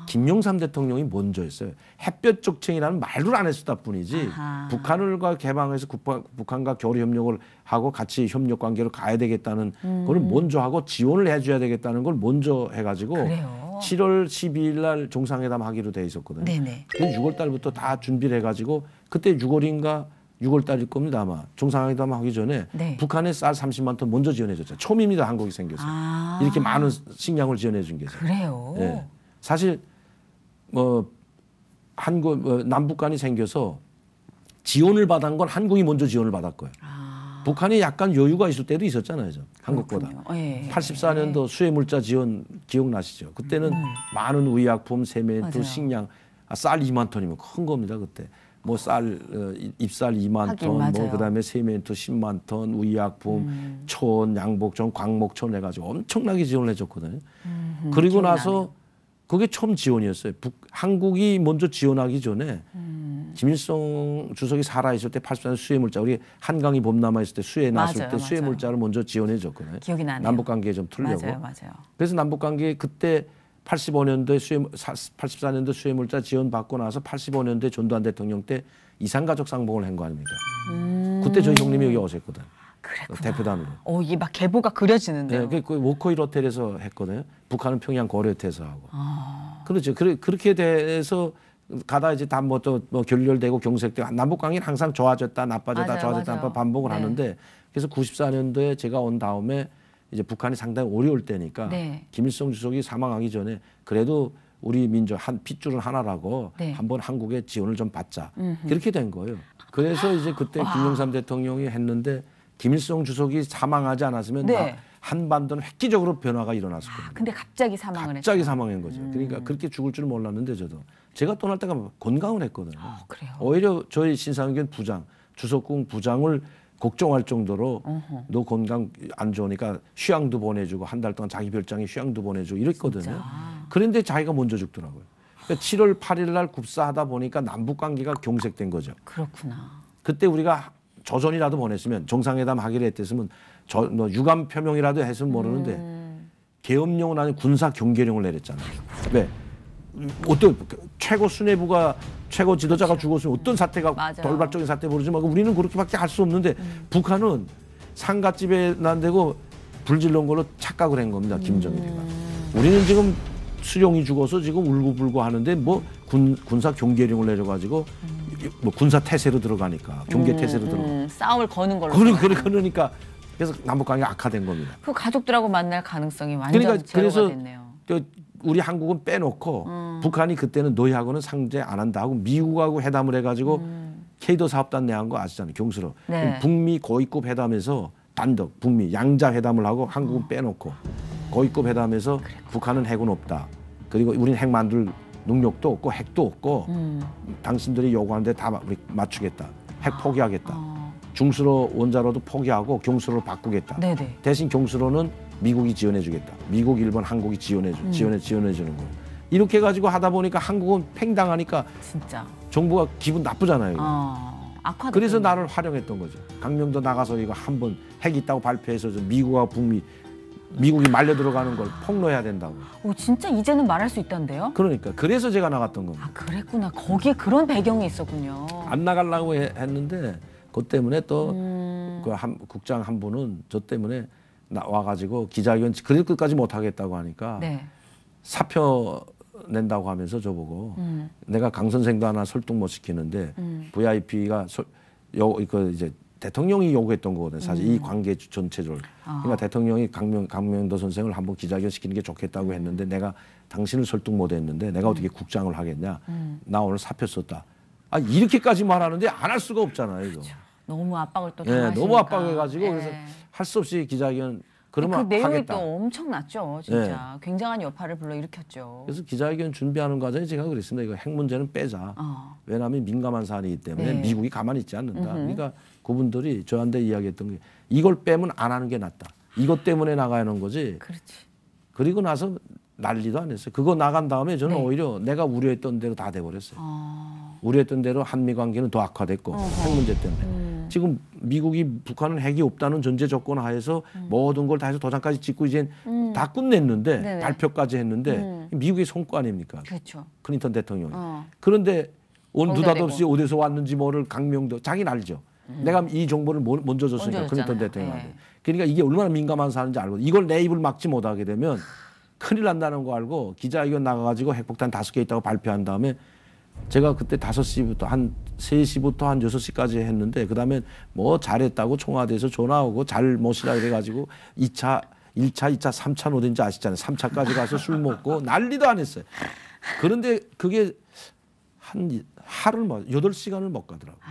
김영삼 대통령이 먼저 했어요. 햇볕 정책이라는 말을 안 했었다 뿐이지 북한과 개방해서 북한과 교류 협력을 하고 같이 협력 관계로 가야 되겠다는 걸 먼저 하고 지원을 해줘야 되겠다는 걸 먼저 해가지고 7월 12일 날 정상회담 하기로 돼 있었거든요. 그래서 6월 달부터 다 준비를 해가지고 그때 6월인가 6월 달일 겁니다 아마. 정상회담 하기 전에 북한에 쌀 30만 톤 먼저 지원해줬죠. 처음입니다 한국이 생겨서. 이렇게 많은 식량을 지원해준 게. 그래요? 네. 사실 남북 간이 생겨서 지원을 받은 건 한국이 먼저 지원을 받았고요. 북한이 약간 여유가 있을 때도 있었잖아요. 한국보다. 84년도 수해물자 지원 기억나시죠? 그때는 많은 의약품, 세멘트, 식량, 쌀 2만 톤이면 큰 겁니다. 그때. 뭐 잎쌀 2만 톤, 뭐 그다음에 세멘트 10만 톤, 의약품, 천, 양복천, 광목천 해가지고 엄청나게 지원을 해줬거든요. 그리고 나서 그게 처음 지원이었어요. 한국이 먼저 지원하기 전에 김일성 주석이 살아있을 때 84년 수해 물자, 우리 한강이 봄 남아 있을 때 수해 났을 때 수해 물자를 먼저 지원해 줬거든요. 기억이 나네요. 남북 관계에 좀 틀려고. 맞아요. 그래서 남북 관계 그때 85년도에 84년도 수해 물자 지원 받고 나서 85년도에 전두환 대통령 때 이산가족 상봉을 한 거 아닙니까? 그때 저희 형님이 여기 오셨거든. 그랬구나. 대표단으로. 이게 막 계보가 그려지는데요. 네, 그 워커힐 호텔에서 했거든요. 북한은 평양 고려호텔에서 하고. 그렇죠. 그렇게 돼서 가다 이제 다 뭐 결렬되고 경색되고 남북 관계는 항상 좋아졌다 나빠졌다 좋아졌다 반복을 하는데 그래서 94년도에 제가 온 다음에 이제 북한이 상당히 어려울 때니까 김일성 주석이 사망하기 전에 그래도 우리 민족 한 핏줄은 하나라고 한번 한국에 지원을 좀 받자. 그렇게 된 거예요. 그래서 이제 그때 김영삼 대통령이 했는데 김일성 주석이 사망하지 않았으면 한반도는 획기적으로 변화가 일어났을 거예요. 근데 갑자기 사망을 갑자기 사망한 거죠. 그러니까 그렇게 죽을 줄 몰랐는데 저도 제가 떠날 때가 건강을 했거든요. 그래요? 오히려 저희 신상균 부장, 주석궁 부장을 걱정할 정도로 너 건강 안 좋으니까 휴양도 보내주고 한 달 동안 자기 별장에 휴양도 보내주고 이랬거든요. 진짜? 그런데 자기가 먼저 죽더라고요. 그러니까 7월 8일 날 kup사하다 보니까 남북 관계가 경색된 거죠. 그렇구나. 그때 우리가 조선이라도 보냈으면 정상회담 하기로 했댔으면 유감 표명이라도 했으면 모르는데 계엄령은 아닌 군사 경계령을 내렸잖아요. 왜? 어떤 최고 수뇌부가 최고 지도자가 죽었으면 어떤 사태가 돌발적인 사태 모르지만 우리는 그렇게밖에 할 수 없는데 북한은 상갓집에 난데고 불질러온 걸로 착각을 한 겁니다. 김정일이가. 우리는 지금 수령이 죽어서 지금 울고불고 하는데 뭐 군사 경계령을 내려가지고 뭐 군사 태세로 들어가니까 경계 태세로 들어가. 싸움을 거는 걸로. 그러니까 그래서 남북 관계가 악화된 겁니다. 그 가족들하고 만날 가능성이 완전 제로가 됐네요. 우리 한국은 빼놓고 북한이 그때는 너희하고는 상제 안 한다 하고 미국하고 회담을 해가지고 케이도 사업단 내한 거 아시잖아요. 경수로. 북미 고위급 회담에서 단독 북미 양자 회담을 하고 한국은 빼놓고 고위급 회담에서 북한은 핵은 없다. 그리고 우리는 핵 만들 능력도 없고 핵도 없고 당신들이 요구하는데 다 우리 맞추겠다. 핵 포기하겠다. 중수로 원자로도 포기하고 경수로로 바꾸겠다. 대신 경수로는 미국이 지원해주겠다. 미국, 일본, 한국이 지원해주는 거예요. 이렇게 해가지고 하다 보니까 한국은 팽당하니까 진짜 정부가 기분 나쁘잖아요. 그래서 나를 활용했던 거죠. 강명도 나가서 이거 한번 핵 있다고 발표해서 미국과 미국이 말려 들어가는 걸 폭로해야 된다고. 진짜 이제는 말할 수 있다는데요? 그러니까 그래서 제가 나갔던 겁니다. 그랬구나. 거기에 그런 배경이 있었군요. 안 나가려고 했는데 그것 때문에 또 국장 한 분은 저 때문에 와가지고 기자회견 그럴 끝까지 못 하겠다고 하니까 사표 낸다고 하면서 저보고 내가 강 선생도 하나 설득 못 시키는데 VIP가 이제 대통령이 요구했던 거거든요. 사실 이 관계 전체적으로. 그러니까 대통령이 강명도 선생을 한번 기자회견 시키는 게 좋겠다고 했는데 내가 당신을 설득 못 했는데 내가 어떻게 국장을 하겠냐. 나 오늘 사표 썼다. 이렇게까지 말하는데 안 할 수가 없잖아요. 이거. 너무 압박을 또 당하시니까. 너무 압박해가지고 그래서 할 수 없이 기자회견 그러면 그 내용이 하겠다. 또 엄청났죠. 진짜. 굉장한 여파를 불러일으켰죠. 그래서 기자회견 준비하는 과정에 제가 그랬습니다. 이거 핵 문제는 빼자. 왜냐하면 민감한 사안이기 때문에 미국이 가만히 있지 않는다. 그러니까 그분들이 저한테 이야기했던 게 이걸 빼면 안 하는 게 낫다. 이것 때문에 나가야 하는 거지. 그렇지. 그리고 나서 난리도 안 했어요. 그거 나간 다음에 저는 오히려 내가 우려했던 대로 다 돼버렸어요. 우려했던 대로 한미 관계는 더 악화됐고 핵 문제 때문에. 지금 미국이 북한은 핵이 없다는 전제 조건 하에서 모든 걸 다 해서 도장까지 찍고 이제 다 끝냈는데 발표까지 했는데 미국의 성과 아닙니까? 그렇죠. 클린턴 대통령이. 그런데 느닷없이 어디서 왔는지 모를 강명도 자기는 알죠. 내가 이 정보를 먼저 줬으니까 클린턴 대통령한테. 그러니까 이게 얼마나 민감한 사안인지 알고 이걸 내 입을 막지 못하게 되면 큰일 난다는 거 알고 기자회견 나가가지고 핵폭탄 5개 있다고 발표한 다음에 제가 그때 5시부터 한 3시부터 한 6시까지 했는데 그다음에 뭐 잘했다고 청와대에서 전화 오고 잘 모시라 그래가지고 2차, 1차, 2차, 3차 어딘지 아시잖아요. 3차까지 가서 술 먹고 난리도 안 했어요. 그런데 그게 한 하루를 8시간을 못 가더라고요.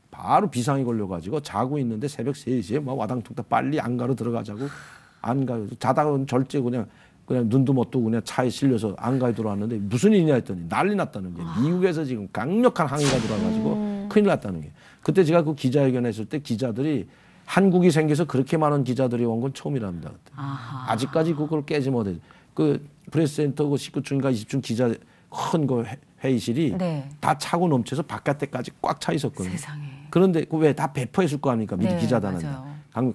바로 비상이 걸려가지고 자고 있는데 새벽 3시에 막 와당통당 빨리 안가로 들어가자고 안 가요. 자다가 절제 그냥 눈도 못 뜨고 그냥 차에 실려서 안가에 들어왔는데 무슨 일이냐 했더니 난리 났다는 게 미국에서 지금 강력한 항의가 들어와가지고 큰일 났다는 게 그때 제가 그 기자회견 했을 때 기자들이 한국이 생겨서 그렇게 많은 기자들이 온 건 처음이랍니다. 그때. 아직까지 그걸 깨지 못해. 그 프레스센터 그 19층인가 20층 기자 큰 그 회의실이 네. 다 차고 넘쳐서 바깥에까지 꽉 차 있었거든요. 세상에. 그런데 그 왜 다 배포했을 거 아닙니까? 미리 네, 기자단한테.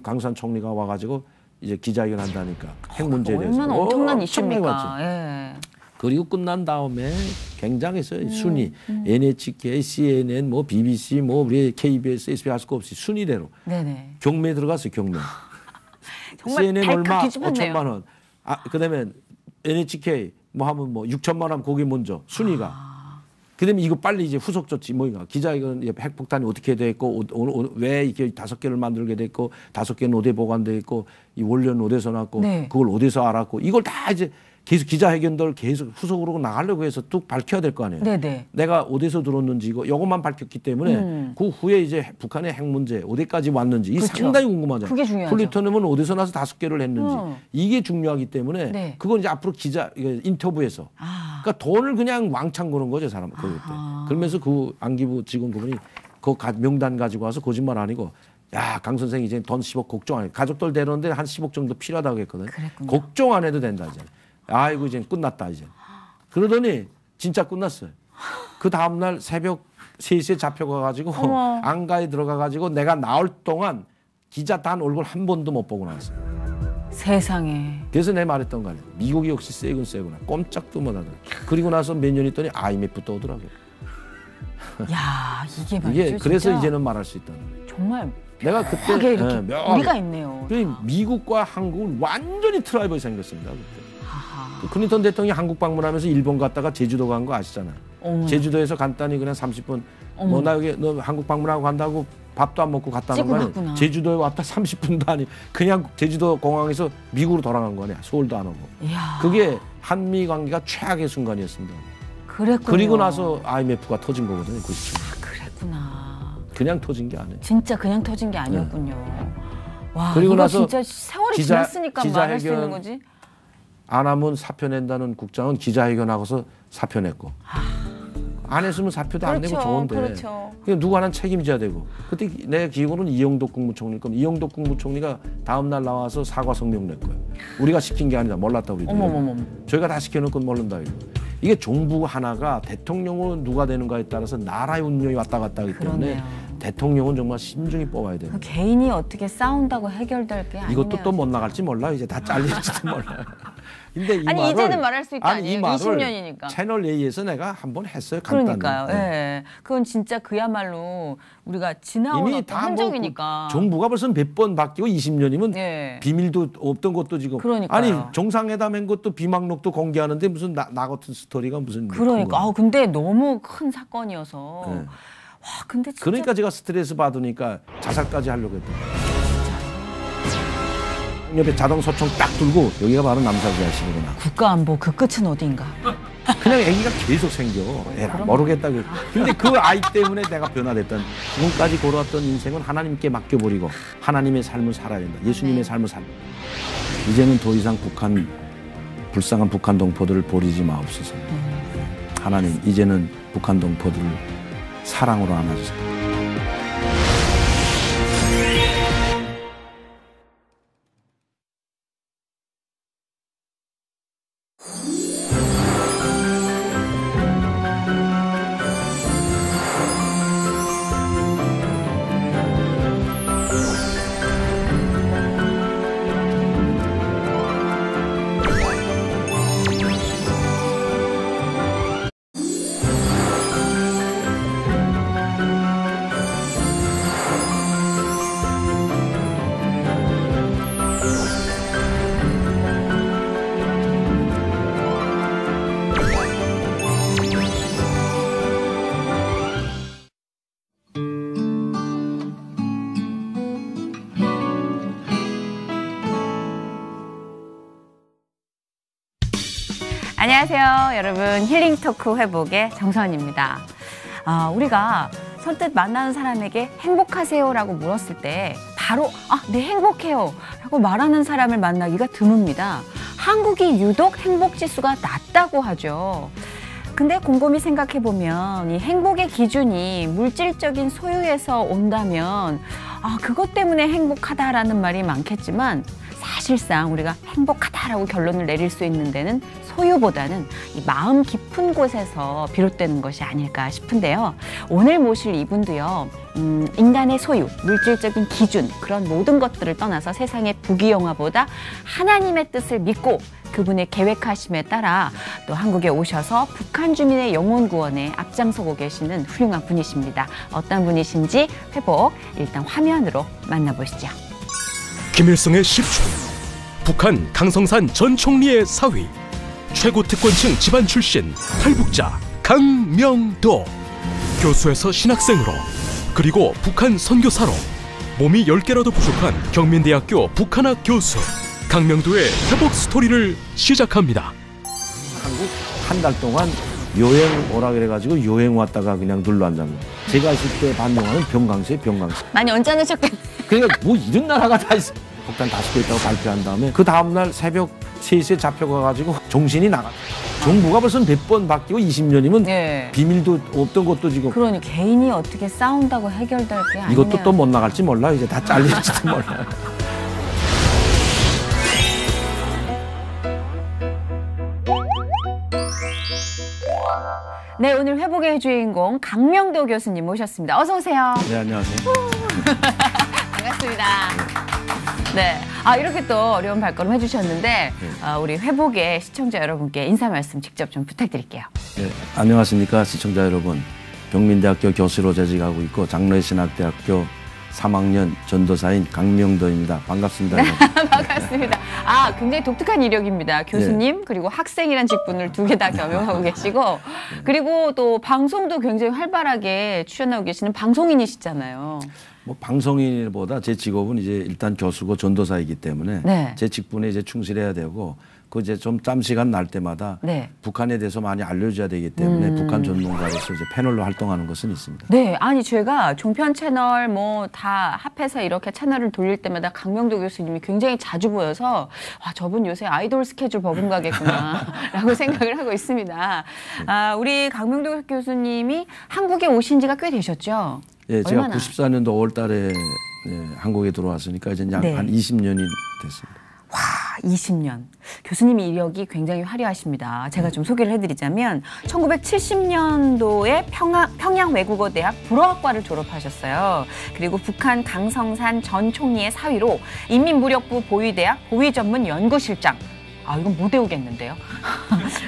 강산 총리가 와가지고 이제 기자회견 한다니까 핵 문제에 대해서. 얼마나 엄청난 이슈입니까? 예. 그리고 끝난 다음에 굉장했어요. 순위. NHK, CNN, 뭐 BBC, 뭐 우리 KBS, SBS 할 수가 없이 순위대로. 네네. 경매 들어갔어요. 경매. 정말 CNN 얼마? 뒤집었네요. 5천만 원. 그다음에 NHK 뭐 하면 뭐 6천만 원 거기 먼저 순위가. 그다음에 이거 빨리 이제 후속 조치 뭐인가 기자회견 핵폭탄이 어떻게 됐고 왜 이렇게 5개를 만들게 됐고 5개는 어디에 보관돼 있고 이 원료는 어디서 났고 네. 그걸 어디서 알았고 이걸 다 이제 계속 기자회견들 계속 후속으로 나가려고 해서 뚝 밝혀야 될 거 아니에요. 네네. 내가 어디서 들었는지 이것만 밝혔기 때문에 그 후에 이제 북한의 핵 문제 어디까지 왔는지 이 그렇죠. 상당히 궁금하잖아요. 그게 중요하죠. 플루토늄은 어디서 나서 5개를 했는지 이게 중요하기 때문에 네. 그건 이제 앞으로 기자 인터뷰에서 그러니까 돈을 그냥 왕창 거는 거죠 사람 그때. 그러면서 그 안기부 직원 그분이 그 명단 가지고 와서 거짓말 아니고. 야, 강 선생 이제 돈 10억 걱정 안 해. 가족들 데려오는데 한 10억 정도 필요하다고 했거든. 그랬군요. 걱정 안 해도 된다 이제. 아이고 이제 끝났다 이제. 그러더니 진짜 끝났어요. 그 다음 날 새벽 3시에 잡혀가가지고 안가에 들어가가지고 내가 나올 동안 기자 단 얼굴 한 번도 못 보고 나왔어요. 세상에. 그래서 내 말했던 거 아니에요. 미국이 역시 세군 세구나. 꼼짝도 못하더라. 그리고 나서 몇 년 있더니 IMF 또 오더라고요. 야, 이게 말이죠. 이게 그래서 진짜 이제는 말할 수 있다는 거예요. 정말 내가 그때 이렇게 우리가 있네요. 미국과 한국은 완전히 트라이벌이 생겼습니다. 그때. 그 클린턴 대통령이 한국 방문하면서 일본 갔다가 제주도 간 거 아시잖아요. 제주도에서 간단히 그냥 30분 뭐 나 여기 너 한국 방문하고 간다고 밥도 안 먹고 갔다는 거 아니에요. 제주도에 왔다 30분도 아니 그냥 제주도 공항에서 미국으로 돌아간 거 아니야. 서울도 안 오고. 이야. 그게 한미 관계가 최악의 순간이었습니다. 그랬군요. 그리고 나서 IMF가 터진 거거든요. 97년. 그랬구나. 그냥 터진 게 아니에요. 진짜 그냥 터진 게 아니었군요. 와, 그리고 이거 나서 진짜 세월이 지났으니까 말할 수 있는 거지. 안 하면 사표 낸다는 국장은 기자회견하고서 사표 냈고 안 했으면 사표도 안 내고 좋은데 그렇죠. 누구 하나 책임져야 되고 그때 내 기억으로는 이영덕 국무총리일 겁니다. 이영덕 국무총리가 다음 날 나와서 사과 성명 냈고요. 우리가 시킨 게 아니다. 몰랐다 우리도. 저희가 다 시켜놓고 모른다. 이게 정부 하나가 대통령은 누가 되는가에 따라서 나라의 운명이 왔다 갔다 하기 때문에 그러네요. 대통령은 정말 신중히 뽑아야 돼요. 그 개인이 어떻게 싸운다고 해결될 게 아니에요. 이것도 또 못 나갈지 몰라. 이제 다 잘릴지도 몰라요. 근데 이 아니 말을, 이제는 말할 수 있다 아니에요. 20년이니까. 채널 A에서 내가 한번 했어요. 간단히. 그러니까요. 예. 그건 진짜 그야말로 우리가 지나온 이미 어떤 흔적이니까. 정부가 벌써 몇 번 바뀌고 20년이면 비밀도 없던 것도 지금. 그러니까요. 아니 정상회담한 것도 비망록도 공개하는데 무슨 나 같은 스토리가 무슨. 그러니까. 근데 너무 큰 사건이어서. 네. 와, 근데 진짜. 그러니까 제가 스트레스 받으니까 자살까지 하려고 했던 거예요. 옆에 자동 소총 딱 들고 여기가 바로 남사구야식이구나. 국가안보 그 끝은 어딘가. 그냥 애기가 계속 생겨. 모르겠다. 근데 그 아이 때문에 내가 변화됐던 지금까지 걸어왔던 인생은 하나님께 맡겨버리고 하나님의 삶을 살아야 된다. 예수님의 삶을 살아. 이제는 더 이상 불쌍한 북한 동포들을 버리지 마옵소서. 하나님 이제는 북한 동포들을 사랑으로 안아주세요. 안녕하세요. 여러분 힐링 토크 회복의 정선입니다. 우리가 선뜻 만나는 사람에게 행복하세요라고 물었을 때 바로 네 행복해요 라고 말하는 사람을 만나기가 드뭅니다. 한국이 유독 행복지수가 낮다고 하죠. 근데 곰곰이 생각해보면 이 행복의 기준이 물질적인 소유에서 온다면 그것 때문에 행복하다라는 말이 많겠지만 사실상 우리가 행복하다라고 결론을 내릴 수 있는 데는 소유보다는 이 마음 깊은 곳에서 비롯되는 것이 아닐까 싶은데요. 오늘 모실 이분도요. 인간의 소유, 물질적인 기준, 그런 모든 것들을 떠나서 세상의 부귀영화보다 하나님의 뜻을 믿고 그분의 계획하심에 따라 또 한국에 오셔서 북한 주민의 영혼 구원에 앞장서고 계시는 훌륭한 분이십니다. 어떤 분이신지 회복 일단 화면으로 만나보시죠. 김일성의 10촌, 북한 강성산 전 총리의 사위, 최고 특권층 집안 출신 탈북자 강명도, 교수에서 신학생으로 그리고 북한 선교사로 몸이 10개라도 부족한 경민대학교 북한학 교수 강명도의 회복 스토리를 시작합니다. 한국 한 달 동안 여행 오라 그래가지고 여행 왔다가 그냥 눌러앉은 거예요. 제가 있을 때 반영하는 병강세. 많이 언짢으셨겠네. 그러니까 뭐 이런 나라가 다 있어. 폭탄 5개 있다고 발표한 다음에 그 다음날 새벽 3시에 잡혀가가지고 정신이 나가. 정부가 벌써 몇 번 바뀌고 20년이면 네. 비밀도 없던 것도 지금. 그러니 개인이 어떻게 싸운다고 해결될 게 아니네요. 이것도 또 못 나갈지 몰라. 이제 다 잘릴지도 몰라. 네, 오늘 회복의 주인공 강명도 교수님 모셨습니다. 어서 오세요. 네, 안녕하세요. 반갑습니다. 네, 이렇게 또 어려운 발걸음 해주셨는데 우리 회복의 시청자 여러분께 인사 말씀 직접 좀 부탁드릴게요. 네, 안녕하십니까 시청자 여러분. 경민대학교 교수로 재직하고 있고 장로의 신학대학교 3학년 전도사인 강명도입니다. 반갑습니다. 반갑습니다. 굉장히 독특한 이력입니다. 교수님, 네. 그리고 학생이란 직분을 2개 다 겸용하고 계시고, 그리고 또 방송도 굉장히 활발하게 출연하고 계시는 방송인이시잖아요. 뭐 방송인보다 제 직업은 이제 일단 교수고 전도사이기 때문에 네. 제 직분에 이제 충실해야 되고, 그 이제 좀 짬 시간 날 때마다 네. 북한에 대해서 많이 알려줘야 되기 때문에 북한 전문가로서 이제 패널로 활동하는 것은 있습니다. 네, 아니 제가 종편 채널 뭐 다 합해서 이렇게 채널을 돌릴 때마다 강명도 교수님이 굉장히 자주 보여서 저분 요새 아이돌 스케줄 버금가겠구나라고 생각을 하고 있습니다. 우리 강명도 교수님이 한국에 오신 지가 꽤 되셨죠? 예, 제가 94년도 5월달에 한국에 들어왔으니까 이제 약 한 20년이 됐습니다. 와, 20년. 교수님의 이력이 굉장히 화려하십니다. 제가 좀 소개를 해드리자면 1970년도에 평양 외국어대학 불어학과를 졸업하셨어요. 그리고 북한 강성산 전 총리의 사위로 인민무력부 보위대학 보위전문연구실장. 이건 못 외우겠는데요.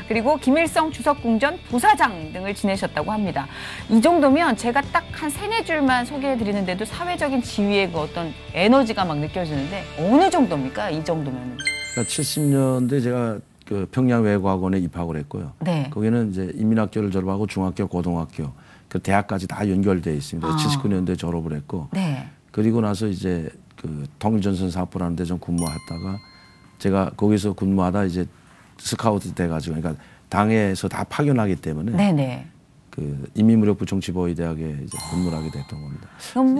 그리고 김일성 주석궁전 부사장 등을 지내셨다고 합니다. 이 정도면 제가 딱 한 3-4줄만 소개해드리는데도 사회적인 지위의 그 어떤 에너지가 막 느껴지는데 어느 정도입니까? 이 정도면. 그러니까 70년대 제가 그 평양 외국어학원에 입학을 했고요. 네. 거기는 이제 인민학교를 졸업하고 중학교, 고등학교, 그 대학까지 다 연결되어 있습니다. 79년도에 졸업을 했고. 네. 그리고 나서 이제 그 통일전선 사업부라는 데 좀 근무하다가 제가 거기서 근무하다 이제 스카우트 돼가지고, 그러니까 당에서 다 파견하기 때문에 네네. 그 인민무력부 정치보위대학에 이제 근무를 하게 됐던 겁니다.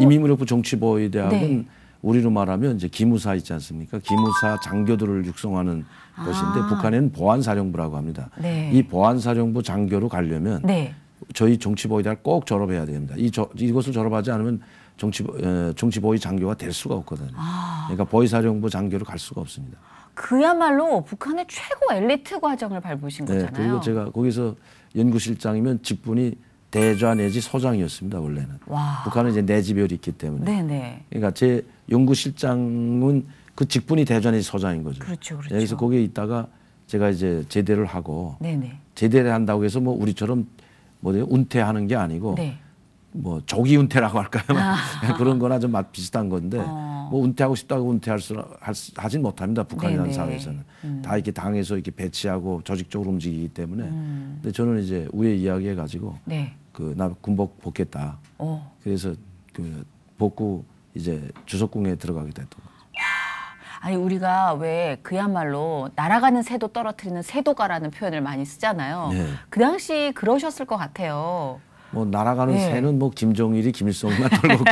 인민무력부 정치보위대학은 네. 우리로 말하면 이제 기무사 있지 않습니까? 기무사 장교들을 육성하는 것인데 북한에는 보안사령부라고 합니다. 네. 이 보안사령부 장교로 가려면 네. 저희 정치보위대학을 꼭 졸업해야 됩니다. 이것을 졸업하지 않으면 정치보위 장교가 될 수가 없거든요. 그러니까 보위사령부 장교로 갈 수가 없습니다. 그야말로 북한의 최고 엘리트 과정을 밟으신 거잖아요. 그리고 제가 거기서 연구실장이면 직분이 대좌 내지 소장이었습니다. 원래는. 와. 북한은 이제 내지별이 있기 때문에. 네네. 그러니까 제 연구실장은 그 직분이 대좌 내지 소장인 거죠. 그렇죠, 그렇죠. 여기서 거기에 있다가 제가 이제 제대를 하고 네네. 제대를 한다고 해서 뭐 우리처럼 은퇴하는 게 아니고 네. 뭐 조기 은퇴라고 할까요? 그런 거나 좀 비슷한 건데 뭐 은퇴하고 싶다고 하진 못합니다. 북한이라는 사회에서는. 다 이렇게 당에서 이렇게 배치하고 조직적으로 움직이기 때문에. 근데 저는 이제 우회 이야기해가지고 네. 나 군복 복겠다. 그래서 그 복구 이제 주석궁에 들어가게 됐던 거죠. 아니 우리가 왜 그야말로 날아가는 새도 떨어뜨리는 새도가라는 표현을 많이 쓰잖아요. 네. 그 당시 그러셨을 것 같아요. 뭐 날아가는 네. 새는 뭐 김정일이 김일성만 떨궜고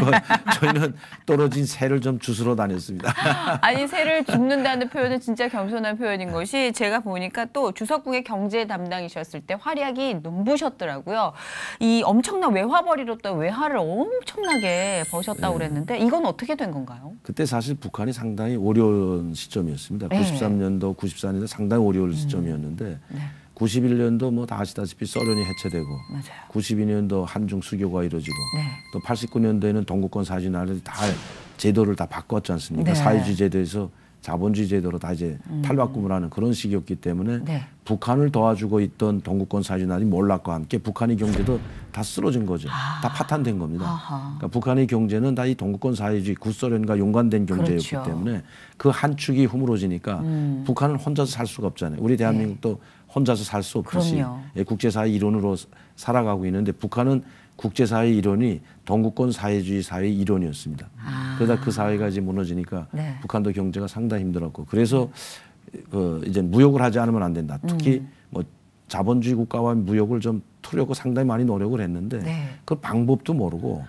저희는 떨어진 새를 좀 주스러 다녔습니다. 아니 새를 줍는다는 표현은 진짜 겸손한 표현인 것이 제가 보니까 또 주석궁의 경제 담당이셨을 때 활약이 눈부셨더라고요. 이 엄청난 외화 벌이로던 외화를 엄청나게 버셨다고 그랬는데 이건 어떻게 된 건가요? 그때 사실 북한이 상당히 어려운 시점이었습니다. 93년도, 94년도 상당히 어려운 시점이었는데 91년도 뭐 다 아시다시피 소련이 해체되고 맞아요. 92년도 한중 수교가 이루어지고 또 89년도에는 동구권 사진화를 다 제도를 다 바꿨지 않습니까? 사회주의 제도에서 자본주의 제도로 다 이제 탈바꿈을 그런 시기였기 때문에 북한을 도와주고 있던 동구권 사진화이 몰락과 함께 북한의 경제도 다 쓰러진 거죠. 다 파탄된 겁니다. 그러니까 북한의 경제는 다 이 동구권 사회주의 구소련과 연관된 경제였기 그렇죠. 때문에 그 한 축이 허물어지니까 북한은 혼자서 살 수가 없잖아요. 우리 대한민국도 혼자서 살 수 없듯이 국제사회 일원으로 살아가고 있는데 북한은 국제사회 일원이 동구권 사회주의 사회의 일원이었습니다. 그러다 그 사회가 이제 무너지니까 북한도 경제가 상당히 힘들었고 그래서 이제 무역을 하지 않으면 안 된다. 특히 뭐 자본주의 국가와 무역을 좀 투려고 상당히 많이 노력을 했는데 그 방법도 모르고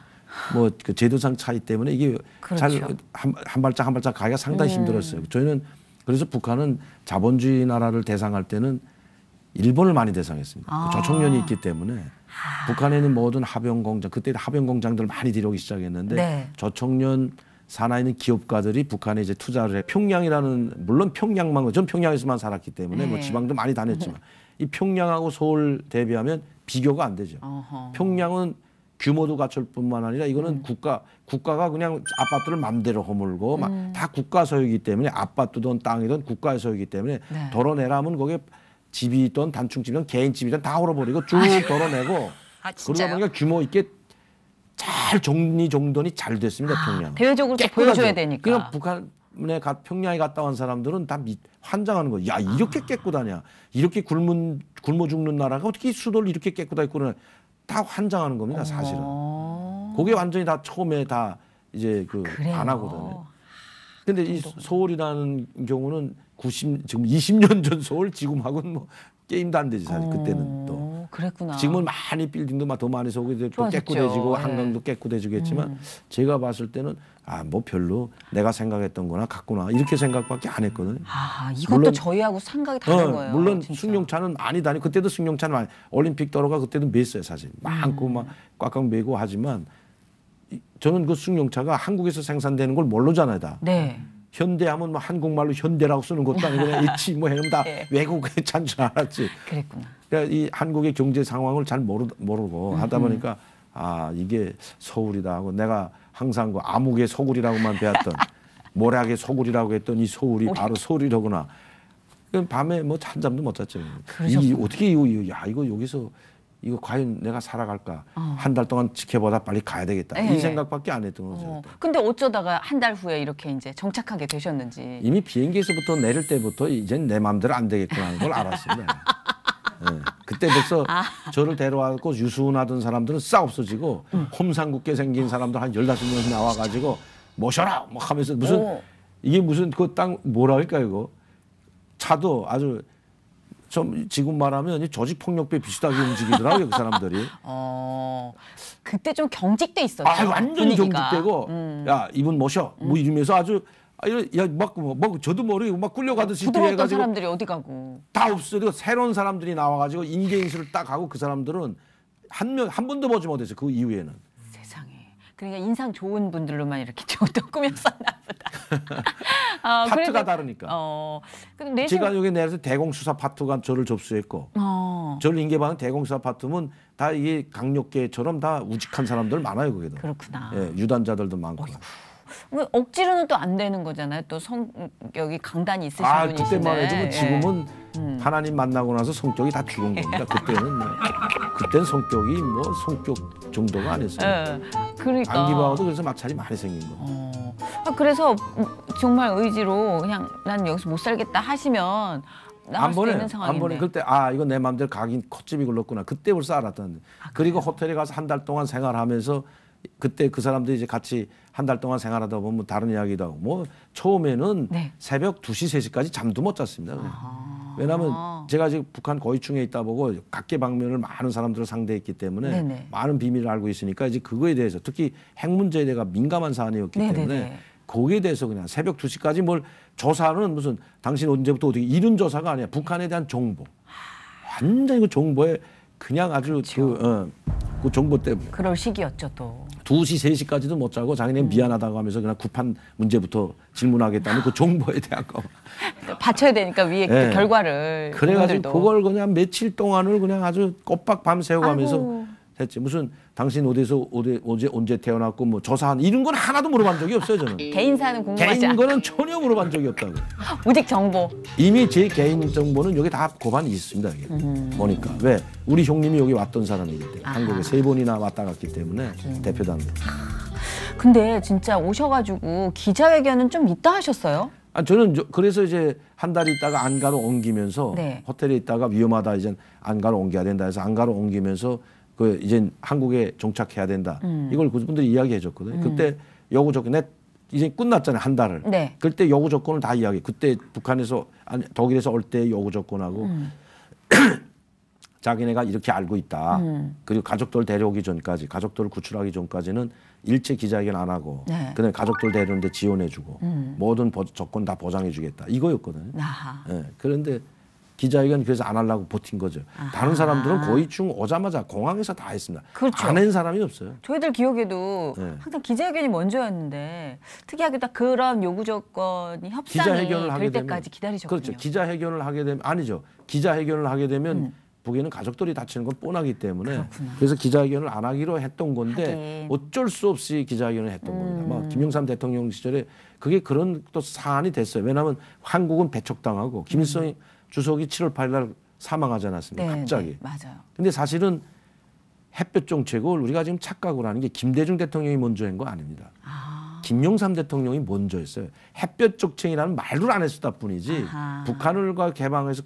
뭐 그 제도상 차이 때문에 이게 잘 한 발짝 한 발짝 가기가 상당히 힘들었어요. 저희는 그래서 북한은 자본주의 나라를 대상할 때는 일본을 많이 대상했습니다. 조총련이 있기 때문에 북한에는 모든 합병공장 그때 합병공장들을 많이 들여오기 시작했는데 조총련 산하에 있는 기업가들이 북한에 이제 투자를 해 평양이라는 물론 평양만 전 평양에서만 살았기 때문에 뭐 지방도 많이 다녔지만 이 평양하고 서울 대비하면 비교가 안 되죠. 평양은 규모도 갖출 뿐만 아니라 이거는 국가가 그냥 아파트를 맘대로 허물고 막 다 국가 소유이기 때문에 아파트든 땅이든 국가의 소유이기 때문에 덜어내라면 거기에 집이 있던 단층집이든 개인집이든 다 헐어버리고 쭉 덜어내고 그러다 보니까 규모 있게 잘 정리정돈이 잘 됐습니다. 평양. 대외적으로 또 보여줘야 되니까. 그냥 북한에 평양에 갔다 온 사람들은 다 환장하는 거예요. 야 이렇게 깨끗하냐. 이렇게 굶어 죽는 나라가 어떻게 수도를 이렇게 깨끗하게 꾸려내. 다 환장하는 겁니다. 사실은. 그게 완전히 다 처음에 다 이제 안 하거든요. 근데 이 서울이라는 경우는 지금 20년 전 서울 지금하고는 뭐 게임도 안 되지 사실 그때는 또. 그랬구나. 지금은 많이 빌딩도 더 많이 서고 또 깨끗해지고 한강도 깨끗해지겠지만 제가 봤을 때는 뭐 별로 내가 생각했던 거나 같구나 이렇게 생각밖에 안 했거든요. 이것도 물론, 저희하고 생각이 다른 거예요. 물론 진짜. 승용차는 많이 다니 그때도 승용차는 많이 올림픽 도로가 그때도 맸어요 사실. 많고 막 꽉꽉 메고 하지만 저는 그 승용차가 한국에서 생산되는 걸 모르잖아요 다. 현대하면 뭐 한국말로 현대라고 쓰는 것도 아니고 그냥 있지 뭐 해놓으면 다 외국에 찬 줄 알았지. 그랬구나. 그러니까 이 한국의 경제 상황을 잘 모르고 하다 보니까 이게 서울이다 하고 내가 항상 그 암흑의 소굴이라고만 배웠던 모략의 소굴이라고 했던 이 서울이 바로 서울이로구나. 밤에 뭐 한잠도 못 잤죠. 어떻게 이거 여기서 이거 과연 내가 살아갈까? 한 달 동안 지켜보다 빨리 가야 되겠다. 이 생각밖에 안 했던 거죠. 근데 어쩌다가 한 달 후에 이렇게 이제 정착하게 되셨는지. 이미 비행기에서부터 내릴 때부터 이젠 내 마음대로 안 되겠구나 하는 걸 알았습니다. 그때 벌써 저를 데려와서 유수하던 사람들은 싹 없어지고 험상궂게 생긴 사람들 한 15명 나와가지고 모셔라! 뭐 하면서 이게 무슨 그 땅 뭐라 할까 이거 차도 아주 좀 지금 말하면 조직폭력배 비슷하게 움직이더라고요 그 사람들이. 그때 좀 경직돼 있었죠. 완전히 경직되고 야 이분 모셔 뭐 이러면서 아주 막 저도 모르게 막 끌려가듯이 부드러웠던 사람들이 어디 가고 다 없어지고 새로운 사람들이 나와가지고 인계인수를 딱 하고 그 사람들은 한 번도 보지 못했어요. 그 이후에는. 세상에. 그러니까 인상 좋은 분들로만 이렇게 또 꾸몄었나 보다. 파트가 다르니까. 제가 여기 내려서 대공수사 파트가 저를 접수했고 저를 인계받은 대공수사 파트면 다 이게 강력계처럼 다 우직한 사람들 많아요. 거기도. 그렇구나. 유단자들도 많고. 억지로는 또 안 되는 거잖아요. 또 성격이 강단이 있으신 분이신데. 그때만 해도 뭐 지금은 하나님 만나고 나서 성격이 다 죽은 겁니다. 그때는 성격이 뭐 성격 정도가 아니었어요. 그러니까. 안기부하고도 그래서 마찰이 많이 생긴 거. 그래서 정말 의지로 그냥 난 여기서 못 살겠다 하시면 나갈 수 있는 상황인데. 안 보내. 그때 이거 내 마음대로 가긴 콧집이 굴렀구나. 그때 벌써 알았다는데. 그리고 호텔에 가서 한 달 동안 생활하면서 그때 그 사람들이 이제 같이 한 달 동안 생활하다 보면 다른 이야기도 하고 뭐 처음에는 새벽 2시, 3시까지 잠도 못 잤습니다. 왜냐하면 제가 지금 북한 고위층에 있다 보고 각계방면을 많은 사람들을 상대했기 때문에 네네. 많은 비밀을 알고 있으니까 이제 그거에 대해서 특히 핵 문제에 대해 민감한 사안이었기 네네네. 때문에 거기에 대해서 그냥 새벽 2시까지 뭘 조사는 무슨 당신 언제부터 어떻게 이런 조사가 아니야. 북한에 대한 정보. 완전히 그 정보에 그냥 아주 그렇죠. 그 정보 때문에. 그럴 시기였죠 또. 2시, 3시까지도 못 자고 자기네 미안하다고 하면서 그냥 급한 문제부터 질문하겠다는 그 정보에 대한 거. 받쳐야 되니까 위에 네. 그 결과를. 그래가지고 그분들도. 그걸 그냥 며칠 동안을 그냥 아주 꼬박 밤새워가면서 했지. 무슨 당신 어디서 언제 태어났고 뭐 조사한 이런 건 하나도 물어본 적이 없어요 저는. 개인사는 궁금하지 개인 거는 전혀 물어본 적이 없다고. 오직 정보. 이미 제 개인 정보는 여기 다 고반이 있습니다. 이게. 보니까 왜 우리 형님이 여기 왔던 사람이기 때문에 한국에 3번이나 왔다 갔기 때문에 대표단으로. 근데 진짜 오셔가지고 기자회견은 좀 이따 하셨어요? 아 저는 그래서 이제 한 달 있다가 안가로 옮기면서 네. 호텔에 있다가 위험하다 이제 안가로 옮겨야 된다 해서 안가로 옮기면서. 그 이제 한국에 정착해야 된다. 이걸 그분들이 이야기해 줬거든요. 그때 요구 조건 이제 끝났잖아요. 한 달을. 네. 그때 요구 조건을 다 이야기. 그때 북한에서 아니 독일에서 올 때 요구 조건하고 자기네가 이렇게 알고 있다. 그리고 가족들 데려오기 전까지 가족들을 구출하기 전까지는 일체 기자회견 안 하고 네. 그다음에 가족들 데려오는데 지원해주고 모든 조건 다 보장해주겠다. 이거였거든요. 네. 그런데 기자회견 그래서 안 하려고 버틴 거죠. 아하. 다른 사람들은 고위층 오자마자 공항에서 다 했습니다. 그렇죠. 안 한 사람이 없어요. 저희들 기억에도 네. 항상 기자회견이 먼저였는데 특이하게 딱 그런 요구 조건이 협상이 될 때까지 기다리셨군요. 그렇죠. 기자회견을 하게 되면 아니죠. 기자회견을 하게 되면 북에는 가족들이 다치는 건 뻔하기 때문에 그렇구나. 그래서 기자회견을 안 하기로 했던 건데 어쩔 수 없이 기자회견을 했던 겁니다. 뭐 김영삼 대통령 시절에 그게 그런 또 사안이 됐어요. 왜냐하면 한국은 배척당하고 김일성 주석이 7월 8일 날 사망하지 않았습니까? 네, 갑자기. 네, 맞아요. 근데 사실은 햇볕 정책을 우리가 지금 착각을 하는 게 김대중 대통령이 먼저 한 거 아닙니다. 김영삼 대통령이 먼저 했어요. 햇볕 정책이라는 말도 안 했었다 뿐이지 북한과 개방해서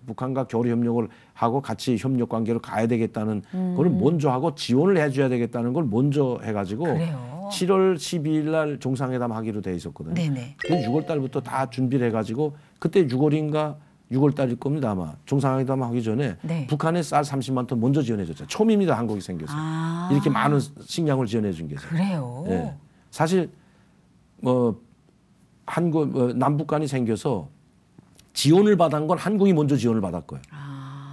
북한과 교류 협력을 하고 같이 협력 관계로 가야 되겠다는 걸 먼저 하고 지원을 해줘야 되겠다는 걸 먼저 해가지고 그래요? 7월 12일 날 정상회담 하기로 돼 있었거든요. 네네. 그래서 6월 달부터 다 준비를 해가지고 그때 6월인가 6월 달일 겁니다 아마. 정상회담 하기 전에 네. 북한에 쌀 30만 톤 먼저 지원해줬죠. 처음입니다 한국이 생겨서. 이렇게 많은 식량을 지원해준 게. 그래요? 네. 사실 남북 간이 생겨서 지원을 받은 건 한국이 먼저 지원을 받았고요.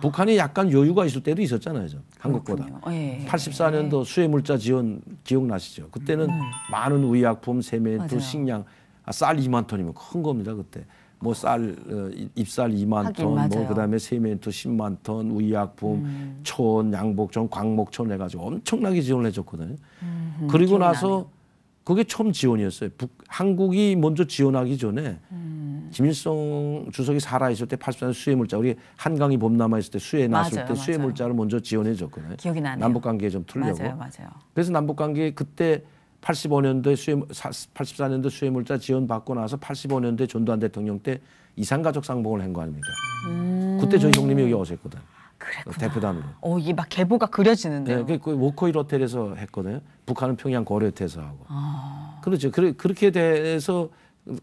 북한이 약간 여유가 있을 때도 있었잖아요. 한국보다. 예. 84년도 수해물자 지원 기억나시죠? 그때는 많은 의약품, 세멘트, 맞아요. 식량, 쌀 2만 톤이면 큰 겁니다. 그때. 뭐 잎쌀 2만 톤, 뭐 그다음에 세멘트 10만 톤, 의약품, 천, 양복천, 광목천 해가지고 엄청나게 지원을 해줬거든요. 그리고 나서 그게 처음 지원이었어요. 한국이 먼저 지원하기 전에 김일성 주석이 살아있을 때 84년 수해물자, 우리 한강이 봄남아 있을 때 수해 났을 때 수해물자를 먼저 지원해줬거든요. 기억이 나네요. 남북관계에 좀 틀려고. 맞아요. 그래서 남북관계 그때 85년도에 84년도 수해물자 지원받고 나서 85년도에 전두환 대통령 때 이산가족 상봉을 한 거 아닙니까? 그때 저희 형님이 여기 오셨거든. 그랬구나. 대표단으로. 이게 막 계보가 그려지는데요. 네, 그 워커힐 호텔에서 했거든요. 북한은 평양 고려호텔에서 하고. 그렇죠. 그렇게 돼서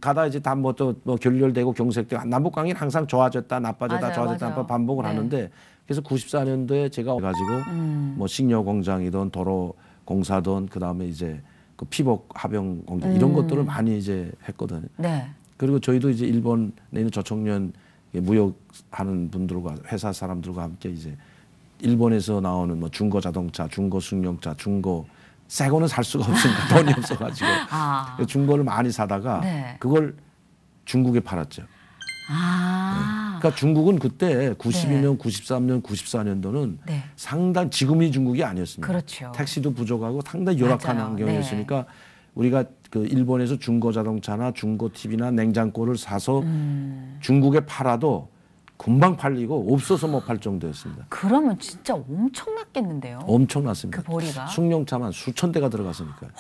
가다 이제 다 뭐 결렬되고 경색되고 남북관계는 항상 좋아졌다 나빠졌다 좋아졌다 나빠 반복을 하는데 그래서 94년도에 제가 가지고 뭐 식료 공장이든 도로 공사든 그다음에 이제 그 피복 합병 공장 이런 것들을 많이 이제 했거든요. 네. 그리고 저희도 이제 일본에 있는 저청년 무역하는 분들과 회사 사람들과 함께 이제 일본에서 나오는 뭐 중고 자동차, 중고 승용차, 중고 새 거는 살 수가 없으니까 돈이 없어가지고 중고를 많이 사다가 네. 그걸 중국에 팔았죠. 네. 그러니까 중국은 그때 92년, 네. 93년, 94년도는 네. 상당히 지금이 중국이 아니었습니다. 그렇죠. 택시도 부족하고 상당히 열악한 환경이었으니까 네. 우리가 그 일본에서 중고 자동차나 중고 TV나 냉장고를 사서 중국에 팔아도 금방 팔리고 없어서 못 팔 정도였습니다. 그러면 진짜 엄청났겠는데요? 엄청났습니다. 그 보리가. 승용차만 수천 대가 들어갔으니까요.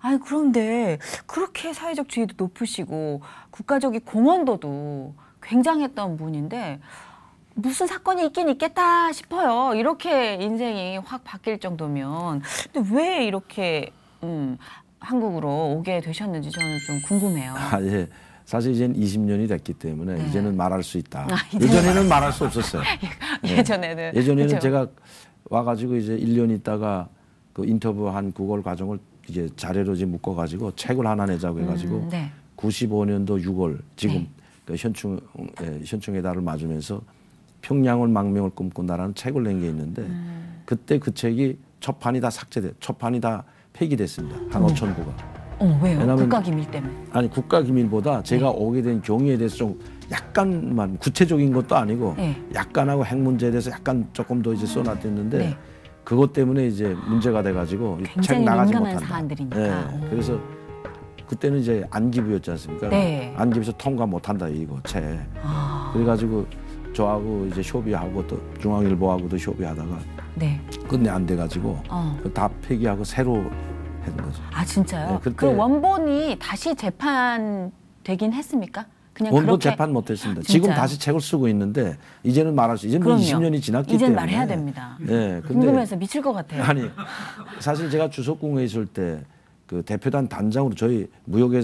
아니 그런데 그렇게 사회적 지위도 높으시고 국가적인 공헌도도 굉장했던 분인데 무슨 사건이 있긴 있겠다 싶어요. 이렇게 인생이 확 바뀔 정도면. 근데 왜 이렇게 한국으로 오게 되셨는지 저는 좀 궁금해요. 예. 사실 이제는 20년이 됐기 때문에 네. 이제는 말할 수 있다. 예전에는 말할 수 없었어요. 예전에는. 예전에는 그렇죠. 제가 와가지고 이제 1년 있다가 그 인터뷰한 그걸 과정을 이제 자료로 이제 묶어가지고 책을 하나 내자고 해가지고 네. 95년도 6월 지금 네. 그 현충의 달을 맞으면서 평양을 망명을 꿈꾼다라는 책을 낸 게 있는데 그때 그 책이 첫 판이 다 첫 판이 다 폐기됐습니다. 한 5천 부가. 왜요? 국가기밀 때문에? 아니 국가기밀보다 제가 네. 오게 된 경위에 대해서 좀 약간만 구체적인 것도 아니고 네. 약간하고 핵 문제에 대해서 약간 조금 더 이제 써놨댔는데 네. 그것 때문에 이제 문제가 돼가지고 책 나가지 못한다. 사안들이니까. 네. 그래서 그때는 이제 안기부였지 않습니까? 네. 안기부에서 통과 못한다 이거 책. 그래가지고 저하고 이제 쇼비하고 또 중앙일보하고도 쇼비하다가 네. 끝내 안 돼가지고 다 폐기하고 새로 했는 거죠. 아 진짜요? 네, 그 원본이 다시 재판되긴 했습니까? 그냥 원본 그렇게... 재판 못했습니다. 지금 다시 책을 쓰고 있는데 이제는 말할 수. 이제는 20년이 지났기 이제는 때문에. 말해야 됩니다. 네, 근데 궁금해서 미칠 것 같아요. 아니 사실 제가 주석궁에 있을 때 그 대표단 단장으로 저희 무역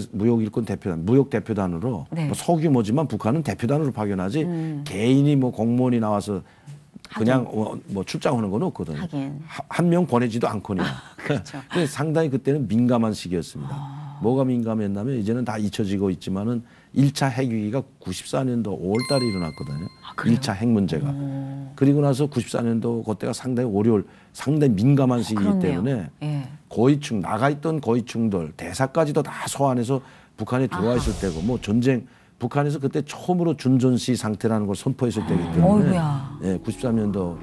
일꾼 대표단, 무역 대표단으로 네. 뭐 소규모지만 북한은 대표단으로 파견하지 개인이 뭐 공무원이 나와서 그냥 뭐 출장하는 건 없거든요. 한 명 보내지도 않거든요. 그렇죠. 상당히 그때는 민감한 시기였습니다. 뭐가 민감했냐면 이제는 다 잊혀지고 있지만은 1차 핵위기가 94년도 5월 달에 일어났거든요. 1차 핵 문제가. 그리고 나서 94년도 그때가 상당히 상당히 민감한 시기이기 때문에 예. 고위층 나가 있던 고위층들 대사까지도 다 소환해서 북한에 들어와 있을 때고 뭐 전쟁 북한에서 그때 처음으로 준전시 상태라는 걸 선포했을 때이기 때문에 예, 93년도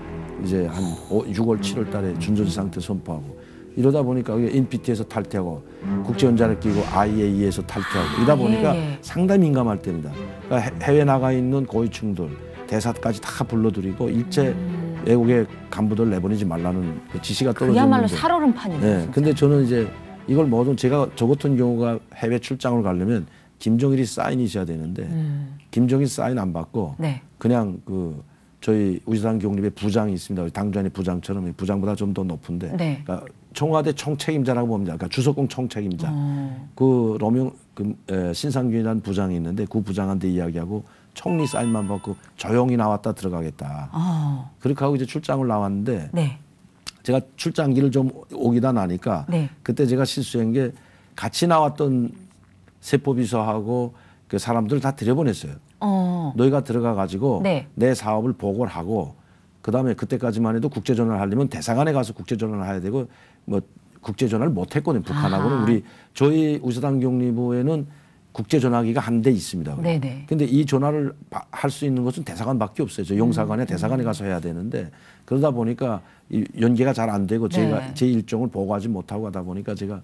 이제 한 6월 7월 달에 준전시 상태 선포하고 이러다 보니까 NPT에서 탈퇴하고 국제연자력기구 IAEA에서 탈퇴하고 이러다 보니까 상당히 민감할 때입니다. 그러니까 해외 나가 있는 고위층들 대사까지 다 불러들이고 일제 외국의 간부들 내보내지 말라는 그 지시가 떨어졌는데 그야말로 살얼음판이죠. 네, 근데 저는 이제 이걸 모든 제가 저 같은 경우가 해외 출장을 가려면 김정일이 사인이 있어야 되는데 김정일 사인 안 받고 네. 그냥 그 저희 우주당 경립의 부장이 있습니다. 당주안의 부장처럼 부장보다 좀 더 높은데 네. 그러니까 청와대 총책임자라고 봅니다. 그러니까 주석궁 총책임자. 그 로명 신상균이라는 부장이 있는데 그 부장한테 이야기하고 총리 사인만 받고 조용히 나왔다 들어가겠다. 그렇게 하고 이제 출장을 나왔는데 네. 제가 출장기를 좀 오기다 나니까 네. 그때 제가 실수한 게 같이 나왔던 세포비서하고 그 사람들 다 들여보냈어요. 너희가 들어가 가지고 네. 내 사업을 보고를 하고 그다음에 그때까지만 해도 국제전화를 하려면 대사관에 가서 국제전화를 해야 되고 뭐 국제전화를 못 했거든요. 북한하고는 저희 우수당 경리부에는 국제전화기가 한 대 있습니다. 근데 이 전화를 할 수 있는 것은 대사관밖에 없어요. 저 용사관에 대사관에 가서 해야 되는데 그러다 보니까 연계가 잘 안 되고 제가 제 일정을 보고하지 못하고 하다 보니까 제가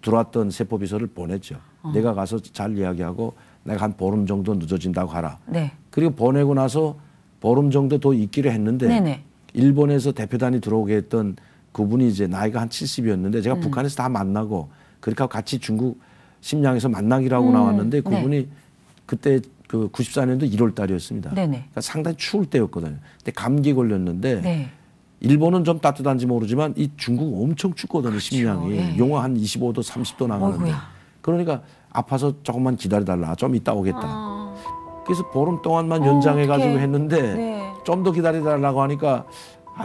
들어왔던 세포비서를 보냈죠. 내가 가서 잘 이야기하고 내가 한 보름 정도 늦어진다고 하라. 네. 그리고 보내고 나서 보름 정도 더 있기로 했는데 네네. 일본에서 대표단이 들어오게 했던 그분이 이제 나이가 한 70이었는데 제가 북한에서 다 만나고 그렇게 하고 같이 중국 심양에서 만나기로 하고 나왔는데 그분이 네. 그때 그 94년도 1월 달이었습니다. 그러니까 상당히 추울 때였거든요. 근데 감기 걸렸는데 네. 일본은 좀 따뜻한지 모르지만 이 중국 엄청 춥거든요. 그렇죠. 심양이. 예. 영하 한 25도 30도 나가는데. 어이구야. 그러니까 아파서 조금만 기다려달라. 좀 이따 오겠다. 그래서 보름 동안만 연장해가지고 했는데 네. 좀 더 기다려달라고 하니까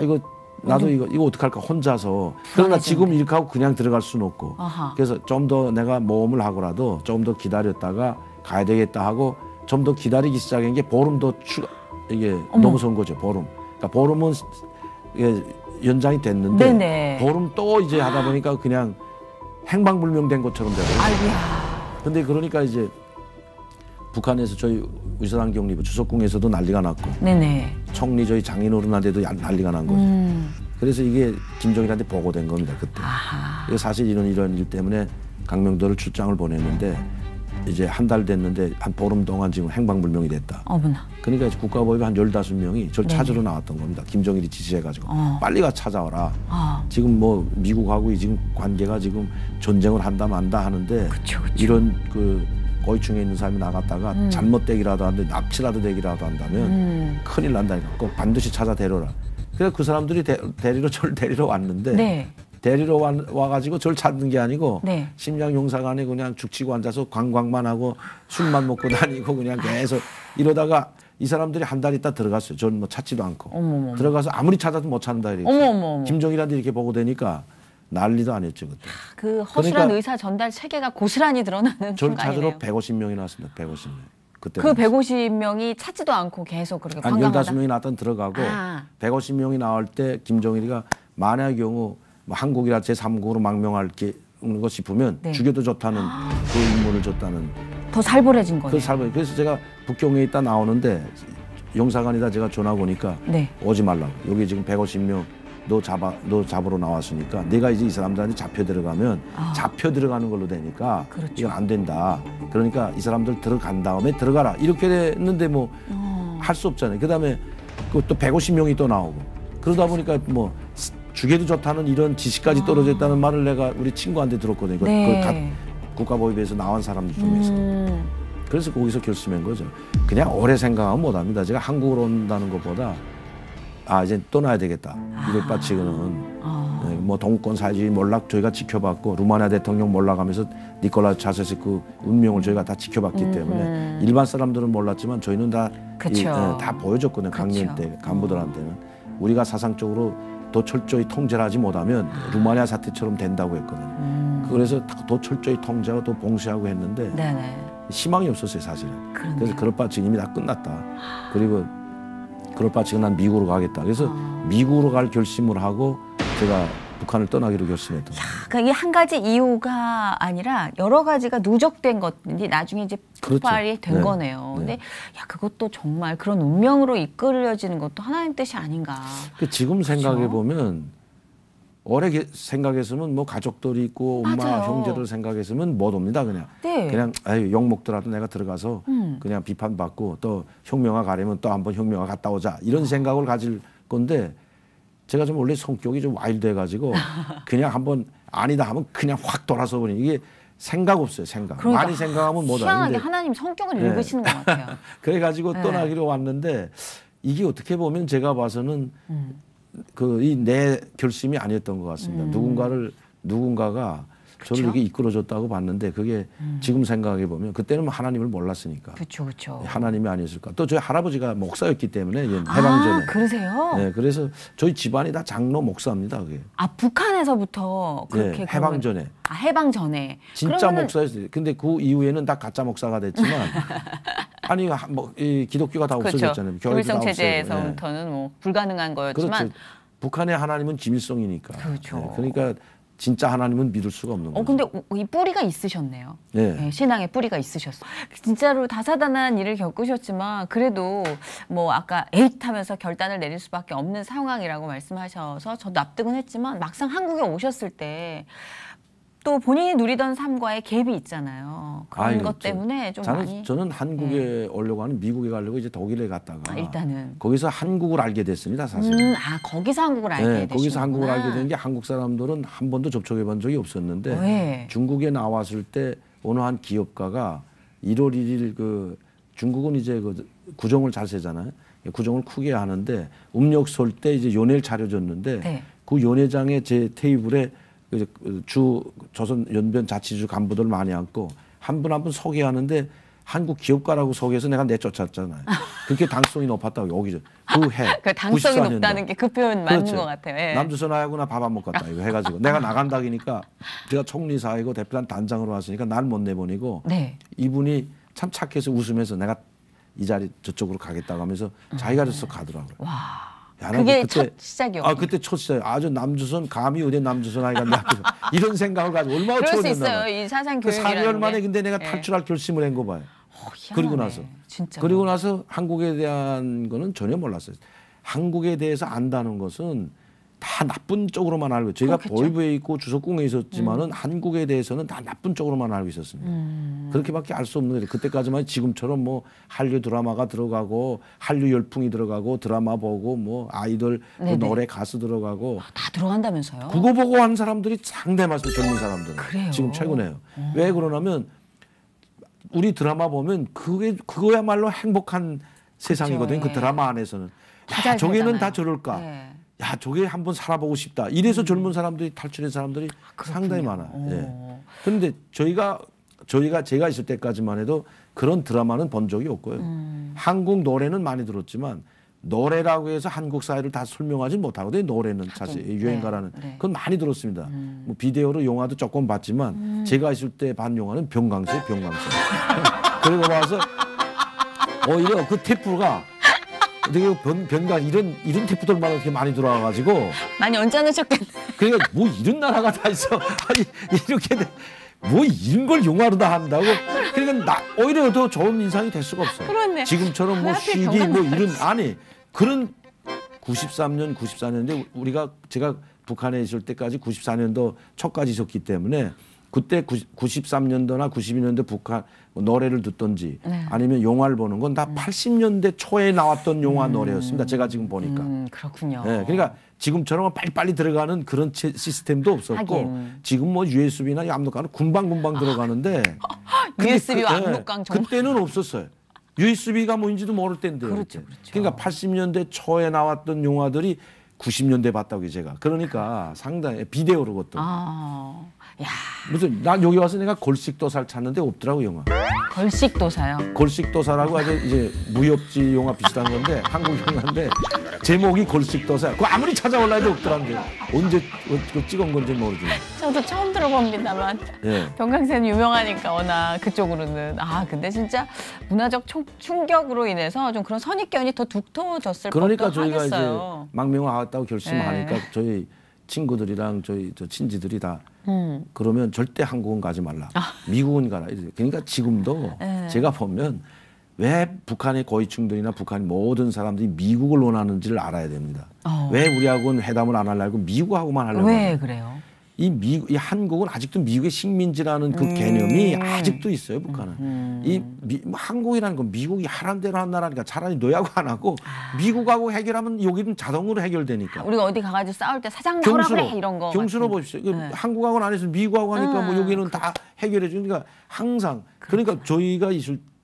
이거 나도 이거 어떡할까 혼자서. 그러나 지금 이렇게 하고 그냥 들어갈 수는 없고. 그래서 좀 더 내가 모험을 하고라도 좀 더 기다렸다가 가야 되겠다 하고 좀 더 기다리기 시작한 게 보름 더 이게 넘어선 거죠. 보름. 그러니까 보름은 이게 연장이 됐는데 네네. 보름 또 이제 하다 보니까 그냥 행방불명된 것처럼 되고. 근데 그러니까 이제 북한에서 저희 우수당 경리부 주석궁에서도 난리가 났고 네네. 총리 저희 장인어른한테도 난리가 난 거죠. 그래서 이게 김정일한테 보고된 겁니다. 그때. 사실 이런 일 때문에 강명도를 출장을 보냈는데 이제 한 달 됐는데 한 보름 동안 지금 행방불명이 됐다. 어머나. 그러니까 이제 국가보위가 한 15명이 저를 찾으러 나왔던 겁니다. 김정일이 지시해가지고 빨리 가 찾아와라. 지금 뭐 미국하고 지금 관계가 지금 전쟁을 한다 만다 하는데 그쵸. 이런 그 고위층에 있는 사람이 나갔다가 잘못되기라도 한데 납치라도 되기라도 한다면 큰일 난다니까. 꼭 반드시 찾아 데려라. 그래서 그 사람들이 저를 데리러 왔는데 네. 데리러 와가지고 저를 찾는 게 아니고 네. 심장용사관에 그냥 죽치고 앉아서 관광만 하고 술만 먹고 다니고 그냥 계속 이러다가 이 사람들이 한 달 있다 들어갔어요. 저는 뭐 찾지도 않고. 어머머머. 들어가서 아무리 찾아도 못 찾는다 이랬지. 김정일한테 이렇게 보고 되니까 난리도 아니었죠. 그때. 그 허술한 그러니까 의사 전달 체계가 고스란히 드러나는 저를 찾으러 150명이 나왔습니다. 150명. 그때 그 150명이 찾지도 않고 계속 그렇게 관광하다. 15명이 나왔던 들어가고 150명이 나올 때 김정일이가 만약의 경우 뭐 한국이라 제3국으로 망명할 것 싶으면 네. 죽여도 좋다는 그 임무를 줬다는. 더 살벌해진 거네요. 그래서 제가 북경에 있다 나오는데 용사관이다 제가 전화 오니까 네. 오지 말라고. 여기 지금 150명 너 잡으러 나왔으니까 내가 이제 이 사람들한테 잡혀 들어가면 잡혀 들어가는 걸로 되니까 그렇죠. 이건 안 된다. 그러니까 이 사람들 들어간 다음에 들어가라. 이렇게 됐는데 뭐 할 수 없잖아요. 그다음에 또 150명이 또 나오고 그러다 보니까 뭐 죽여도 좋다는 이런 지시까지 떨어져 있다는 말을 내가 우리 친구한테 들었거든요. 네. 국가보위부에서 나온 사람들 중에서. 그래서 거기서 결심한 거죠. 그냥 오래 생각하면 못합니다. 제가 한국으로 온다는 것보다 이제 떠나야 되겠다. 이걸 바치고는 뭐 동권 사회주의 몰락 저희가 지켜봤고 루마니아 대통령 몰락하면서 니콜라 차세스크 운명을 저희가 다 지켜봤기 때문에 일반 사람들은 몰랐지만 저희는 다 보여줬거든요. 강연 때 간부들한테는 우리가 사상적으로 더 철저히 통제를 하지 못하면 루마니아 사태처럼 된다고 했거든요. 그래서 더 철저히 통제하고 또 봉쇄하고 했는데 네네. 희망이 없었어요 사실은. 그렇네요. 그래서 그럴 바치고 이미 다 끝났다. 그리고 그럴 바치고 난 미국으로 가겠다. 그래서 미국으로 갈 결심을 하고 제가 북한을 떠나기로 결심했던 거예요. 그러니까 이게 한 가지 이유가 아니라 여러 가지가 누적된 것들이 나중에 이제 폭발이 된 거네요. 근데 그것도 정말 그런 운명으로 이끌어지는 것도 하나님 뜻이 아닌가. 지금 생각해 보면 오래 생각했으면 뭐 가족들이 있고 엄마 맞아요. 형제들 생각했으면 못 옵니다 그냥. 네. 그냥 욕 먹더라도 내가 들어가서 그냥 비판받고 또 혁명화 가려면 또 한번 혁명화 갔다 오자 이런 생각을 가질 건데 제가 좀 원래 성격이 좀 와일드해가지고 그냥 한번 아니다 하면 그냥 확 돌아서 버리니 이게 생각 없어요 생각. 그러니까, 많이 생각하면 못 희한하게 하는데 하나님 성격을 읽으시는 것 같아요. 그래가지고 떠나기로 왔는데 이게 어떻게 보면 제가 봐서는 이 내 결심이 아니었던 것 같습니다. 누군가가 그쵸? 저를 이렇게 이끌어줬다고 봤는데 그게 지금 생각해 보면 그때는 하나님을 몰랐으니까. 그렇죠. 하나님이 아니었을까. 또 저희 할아버지가 목사였기 때문에 해방 전에. 그러세요? 네, 그래서 저희 집안이 다 장로 목사입니다. 그게. 북한에서부터 그렇게. 네, 해방 전에. 해방 전에. 진짜 그러면은... 목사였어요. 근데 그 이후에는 다 가짜 목사가 됐지만. 아니 이 기독교가 다 없어졌잖아요. 김일성 체제에서부터는 뭐 불가능한 거였지만. 그렇죠. 북한의 하나님은 김일성이니까. 그렇죠. 네, 그러니까. 진짜 하나님은 믿을 수가 없는 거예요. 근데 이 뿌리가 있으셨네요. 네, 신앙의 뿌리가 있으셨어요. 진짜로 다사다난한 일을 겪으셨지만 그래도 뭐 아까 하면서 결단을 내릴 수밖에 없는 상황이라고 말씀하셔서 저도 납득은 했지만 막상 한국에 오셨을 때 또 본인이 누리던 삶과의 갭이 있잖아요. 그런 것 때문에 좀 저는 한국에 오려고 하는 미국에 가려고 이제 독일에 갔다가 일단은 거기서 한국을 알게 됐습니다. 사실. 거기서 한국을 알게 되셨구나. 거기서 한국을 알게 된 게 한국 사람들은 한 번도 접촉해 본 적이 없었는데 중국에 나왔을 때 어느 한 기업가가 1월 1일 중국은 이제 구정을 잘 세잖아요. 구정을 크게 하는데 음력 설 때 이제 연회를 차려줬는데 그 연회장에 제 테이블에 조선 연변 자치주 간부들 많이 앉고 한 분 한 분 소개하는데 한국 기업가라고 소개해서 내가 내쫓았잖아요. 그렇게 당성이 높았다고 여기서 그 당성이 높다는 게 그 표현 맞는 것 같아요. 남조선하고나 밥 안 먹겠다 이거 해가지고 내가 나간다기니까 제가 총리사이고 대표단 단장으로 왔으니까 날 못 내보내고 이분이 참 착해서 웃으면서 내가 이 자리 저쪽으로 가겠다고 하면서 자기가 그래서 가더라고요. 와. 그게 첫 시작이었어요. 그때 첫 시작. 아주 남조선 감히 어디 남조선 아이가 이런 생각을 가지고 얼마나 그럴 수 있어요. 이 사상 교육이라는 4개월 만에 근데 내가 탈출할 결심을 한 거 봐요. 그리고 나서. 그리고 나서 한국에 대한 거는 전혀 몰랐어요. 한국에 대해서 안다는 것은 다 나쁜 쪽으로만 알고 저희가 보위부에 있고 주석궁에 있었지만은 한국에 대해서는 다 나쁜 쪽으로만 알고 있었습니다. 그렇게밖에 알 수 없는 거예요. 그때까지만 지금처럼 뭐 한류 드라마가 들어가고 한류 열풍이 들어가고 드라마 보고 뭐 아이돌 노래 가수 들어가고 다 들어간다면서요? 그거 보고 한 사람들이 상대 많습니다. 젊은 사람들은. 그래요? 지금 최근에요. 왜 그러냐면 우리 드라마 보면 그거야말로 행복한 세상이거든요. 그 드라마 안에서는. 저기는 다 저럴까? 야, 저게 한번 살아보고 싶다. 이래서 젊은 사람들이 탈출한 사람들이 상당히 많아요. 예. 그런데 제가 있을 때까지만 해도 그런 드라마는 본 적이 없고요. 한국 노래는 많이 들었지만 노래라고 해서 한국 사회를 다 설명하지 못하거든요. 노래는 사실 유행가라는 그건 많이 들었습니다. 뭐 비디오로 영화도 조금 봤지만 제가 있을 때 반 영화는 병강세. 그리고 와서 오히려 그 테이프가 되게 변강 이런 테이프들만 이렇게 많이 들어와가지고 많이 언짢으셨겠네. 그러니까 뭐 이런 나라가 다 있어. 아니 이렇게 뭐 이런 걸 영화로 다 한다고. 그러니까 오히려 더 좋은 인상이 될 수가 없어요. 그렇네. 지금처럼 뭐 CD 뭐 이런 아니 그런 93년 94년대 제가 북한에 있을 때까지 94년도 초까지 있었기 때문에 그때 93년도나 92년도 북한 노래를 듣던지 아니면 영화를 보는 건 다 80년대 초에 나왔던 영화 노래였습니다. 제가 지금 보니까. 그렇군요. 네, 그러니까 지금처럼 빨리빨리 들어가는 그런 시스템도 없었고 지금 뭐 USB나 압록강은 금방 들어가는데 USB와 압록강 정말 그때는 없었어요. USB가 뭔지도 모를 때인데요. 그렇죠. 그러니까 80년대 초에 나왔던 영화들이 90년대 봤다고 제가. 그러니까 상당히 비데오로 그것도. 야. 무슨 난 여기 와서 내가 걸식도사를 찾는데 없더라고 영화. 걸식도사요? 걸식도사라고 아주 이제 무협지 영화 비슷한 건데 한국 영화인데 제목이 걸식도사야. 그거 아무리 찾아올라 해도 없더란데 언제 찍은 건지 모르지만. 저도 처음 들어봅니다만 병강세는 유명하니까 워낙 그쪽으로는. 근데 진짜 문화적 충격으로 인해서 좀 그런 선입견이 더 두터워졌을 그러니까 법도 저희가 하겠어요. 이제 망명하겠다고 결심하니까 저희 친구들이랑 저 친지들이 다 그러면 절대 한국은 가지 말라. 미국은 가라. 그러니까 지금도 제가 보면 왜 북한의 고위층들이나 북한 모든 사람들이 미국을 원하는지를 알아야 됩니다. 왜 우리하고는 회담을 안 하려고 미국하고만 하려고 왜 하냐. 그래요? 이 한국은 아직도 미국의 식민지라는 그 개념이 아직도 있어요. 북한은. 한국이라는 건 미국이 하라는 대로 한 나라니까 차라리 너희하고 안 하고 미국하고 해결하면 여기는 자동으로 해결되니까. 우리가 어디 가가지고 싸울 때 사장 나오라고 해 이런 거. 경수로 보십시오. 한국하고는 안 해서 미국하고 하니까 뭐 여기는 다 해결해 주니까 항상. 그러니까 저희가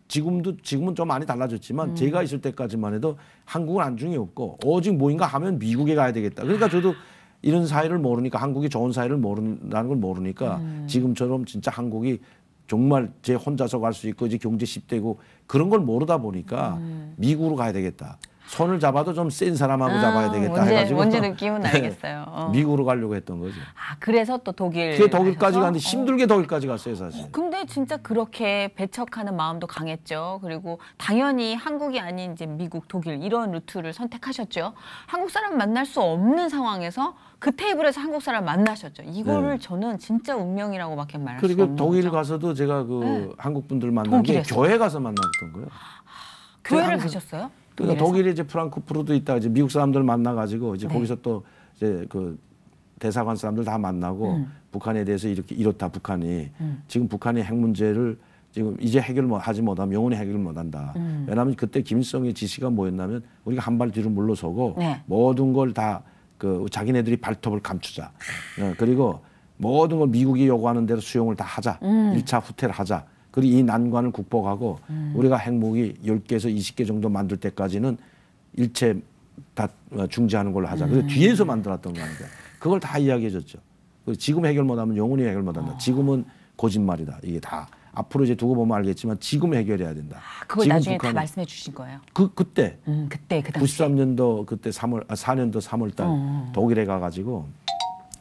지금은 좀 많이 달라졌지만 제가 있을 때까지만 해도 한국은 안중에 없고 오직 뭐인가 하면 미국에 가야 되겠다. 그러니까 저도 이런 사회를 모르니까 한국이 좋은 사회를 모른다는 걸 모르니까 지금처럼 진짜 한국이 정말 제 혼자서 갈 수 있고 이제 경제 10대고 그런 걸 모르다 보니까 미국으로 가야 되겠다. 손을 잡아도 좀 센 사람하고 잡아야 되겠다 해가지고 뭔지 느낌은 알겠어요. 미국으로 가려고 했던 거죠. 그래서 또 독일까지 갔는데 힘들게 독일까지 갔어요 사실. 근데 진짜 그렇게 배척하는 마음도 강했죠. 그리고 당연히 한국이 아닌 이제 미국, 독일 이런 루트를 선택하셨죠. 한국 사람 만날 수 없는 상황에서 그 테이블에서 한국 사람 만나셨죠. 이거를 저는 진짜 운명이라고밖에 말할 수 없는 그리고 독일 가서도 제가 한국 분들 만난 게 교회 가서 만났던 거예요. 교회를 가셨어요? 그러니까 독일에 이제 프랑크푸르트 있다가 이제 미국 사람들 만나가지고 이제 거기서 또 이제 그 대사관 사람들 다 만나고 북한에 대해서 이렇다 북한이 지금 북한의 핵 문제를 지금 이제 하지 못하면 영원히 해결 못한다. 왜냐하면 그때 김일성의 지시가 뭐였냐면 우리가 한 발 뒤로 물러서고 모든 걸 다 자기네들이 발톱을 감추자. 그리고 모든 걸 미국이 요구하는 대로 수용을 다 하자. 1차 후퇴를 하자. 그리고 이 난관을 극복하고 우리가 핵무기 10개에서 20개 정도 만들 때까지는 일체 다 중지하는 걸로 하자. 그래서 뒤에서 만들었던 거 아닙니까? 그걸 다 이야기해 줬죠. 지금 해결 못하면 영원히 해결 못한다. 지금은 거짓말이다. 이게 다. 앞으로 이제 두고 보면 알겠지만 지금 해결해야 된다. 그걸 나중에 다 말씀해 주신 거예요? 그때. 그때 그 당시. 93년도 그때 4년도 3월 달 독일에 가가지고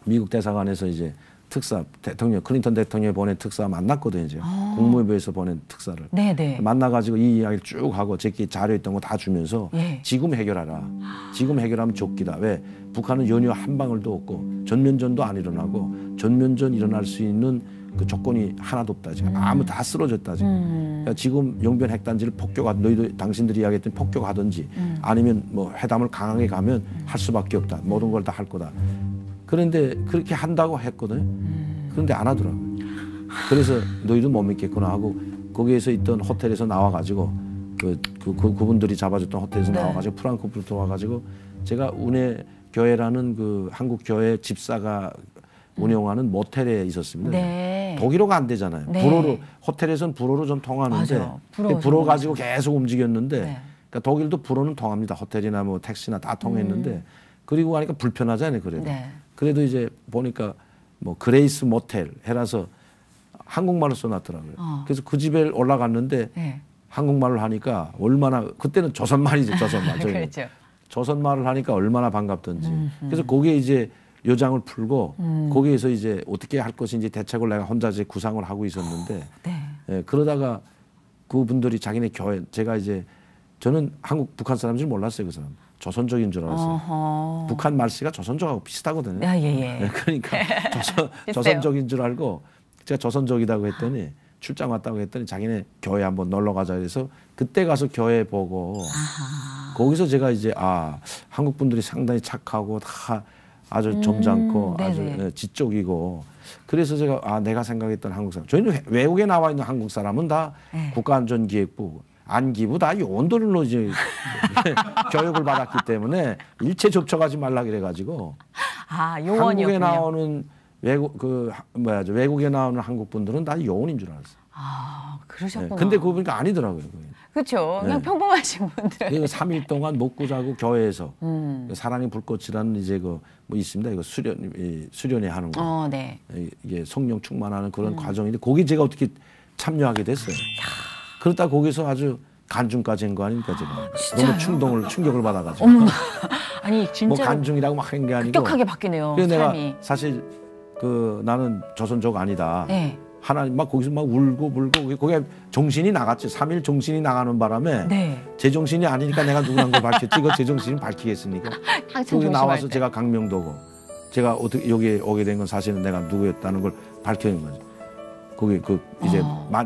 미국 대사관에서 이제 특사 클린턴 대통령이 보낸 특사 만났거든요. 이제 국무부에서 보낸 특사를 만나가지고 이 이야기를 쭉 하고 제게 자료 있던 거 다 주면서 지금 해결하라. 지금 해결하면 좋기다. 왜 북한은 연이어 한 방울도 없고 전면전도 안 일어나고 전면전 일어날 수 있는 그 조건이 하나도 없다. 지금 아무 다 쓰러졌다. 지금. 그러니까 지금 영변 핵단지를 너희도 당신들이 이야기했던 폭격하든지 아니면 뭐 회담을 강하게 가면 할 수밖에 없다. 모든 걸 다 할 거다. 그런데 그렇게 한다고 했거든요. 그런데 안 하더라고요. 그래서 너희도 못 믿겠구나 하고 거기에서 있던 호텔에서 나와가지고 그분들이 잡아줬던 호텔에서 나와가지고 프랑크푸르트 와가지고 제가 운해 교회라는 그 한국 교회 집사가 운영하는 모텔에 있었습니다. 독일어가 안 되잖아요. 불어로 호텔에서는 불어로 좀 통하는데 불어 가지고 계속 움직였는데 그러니까 독일도 불어는 통합니다. 호텔이나 뭐 택시나 다 통했는데 그리고 하니까 불편하잖아요. 그래도. 네. 그래도 이제 보니까 뭐 그레이스 모텔 해라서 한국말로 써놨더라고요. 그래서 그 집에 올라갔는데 네. 한국말을 하니까 얼마나 그때는 조선말이죠. 조선말. 그렇죠. 조선말을 하니까 얼마나 반갑던지. 그래서 거기에 이제 요장을 풀고 거기에서 이제 어떻게 할 것인지 대책을 내가 혼자 이제 구상을 하고 있었는데 네. 예, 그러다가 그분들이 자기네 교회 제가 이제 저는 한국 북한 사람인 줄 몰랐어요. 그 사람 조선족인 줄 알았어요. 어허. 북한 말씨가 조선족하고 비슷하거든요. 아, 예. 예, 그러니까 조선족인 줄 알고 제가 조선족이라고 했더니 출장 왔다고 했더니 자기네 교회 한번 놀러 가자 그래서 그때 가서 교회 보고 거기서 제가 이제 한국 분들이 상당히 착하고 다 아주 점잖고 아주 예, 지적이고 그래서 제가 내가 생각했던 한국 사람 저희는 외국에 나와 있는 한국 사람은 다 국가안전기획부 안기부 다 요원들로 이제 교육을 받았기 때문에 일체 접촉하지 말라 그래가지고 요원이었군요. 한국에 나오는 외국에 나오는 한국 분들은 다 요원인 줄 알았어요. 그러셨구나. 네, 근데 그거 보니까 아니더라고요. 그렇죠. 그냥 네. 평범하신 분들. 3일 동안 먹고 자고 교회에서 사랑의 불꽃이라는 이제 뭐 있습니다. 이거 수련회 하는 거. 네. 이게 성령 충만하는 그런 과정인데 거기 제가 어떻게 참여하게 됐어요. 그러다 거기서 아주 간중까지 한 거 아닙니까 제가. 너무 충격을 받아가지고. 아니 진짜 뭐 간중이라고 막 한 게 아니고. 급격하게 바뀌네요. 그래서 삶이. 내가 사실 나는 조선족 아니다. 네. 하나님 막 거기서 막 울고 거기에 정신이 나갔지. 3일 정신이 나가는 바람에 네. 제 정신이 아니니까 내가 누구란 걸 밝혔지. 이거 제 정신을 밝히겠습니까? 여기 나와서 제가 강명도고 제가 어떻게 여기 오게 된 건 사실은 내가 누구였다는 걸 밝혀낸 거죠. 거기 이제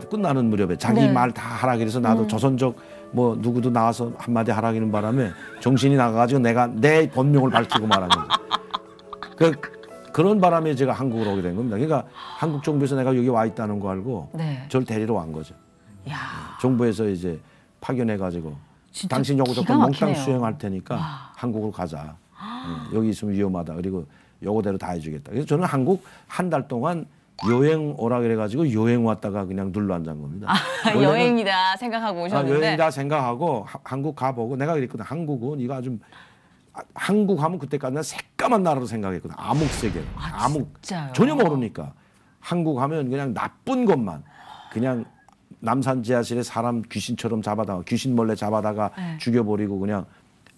끝나는 무렵에 자기 말 다 하라 그래서 나도 조선족 뭐 누구도 나와서 한마디 하라 그러는 바람에 정신이 나가가지고 내가 내 본명을 밝히고 말한 거죠. 그런 바람에 제가 한국으로 오게 된 겁니다. 그러니까 한국 정부에서 내가 여기 와 있다는 거 알고 저를 데리러 간 거죠. 야. 정부에서 이제 파견해가지고 당신 요거 조건 몽땅 수행할 테니까 한국으로 가자. 여기 있으면 위험하다. 그리고 요거대로 다 해주겠다. 그래서 저는 한국 한 달 동안 여행 오라 그래가지고 여행 왔다가 그냥 눌러 앉은 겁니다. 여행이다 생각하고 오셨는데. 여행이다 생각하고 한국 가보고 내가 그랬거든. 한국은 이거 아주 한국 하면 그때까지는 새까만 나라로 생각했거든. 암흑세계. 암흑. 진짜요? 전혀 모르니까. 한국 하면 그냥 나쁜 것만. 그냥 남산 지하실에 사람 귀신처럼 잡아다가 귀신 몰래 잡아다가 죽여버리고 그냥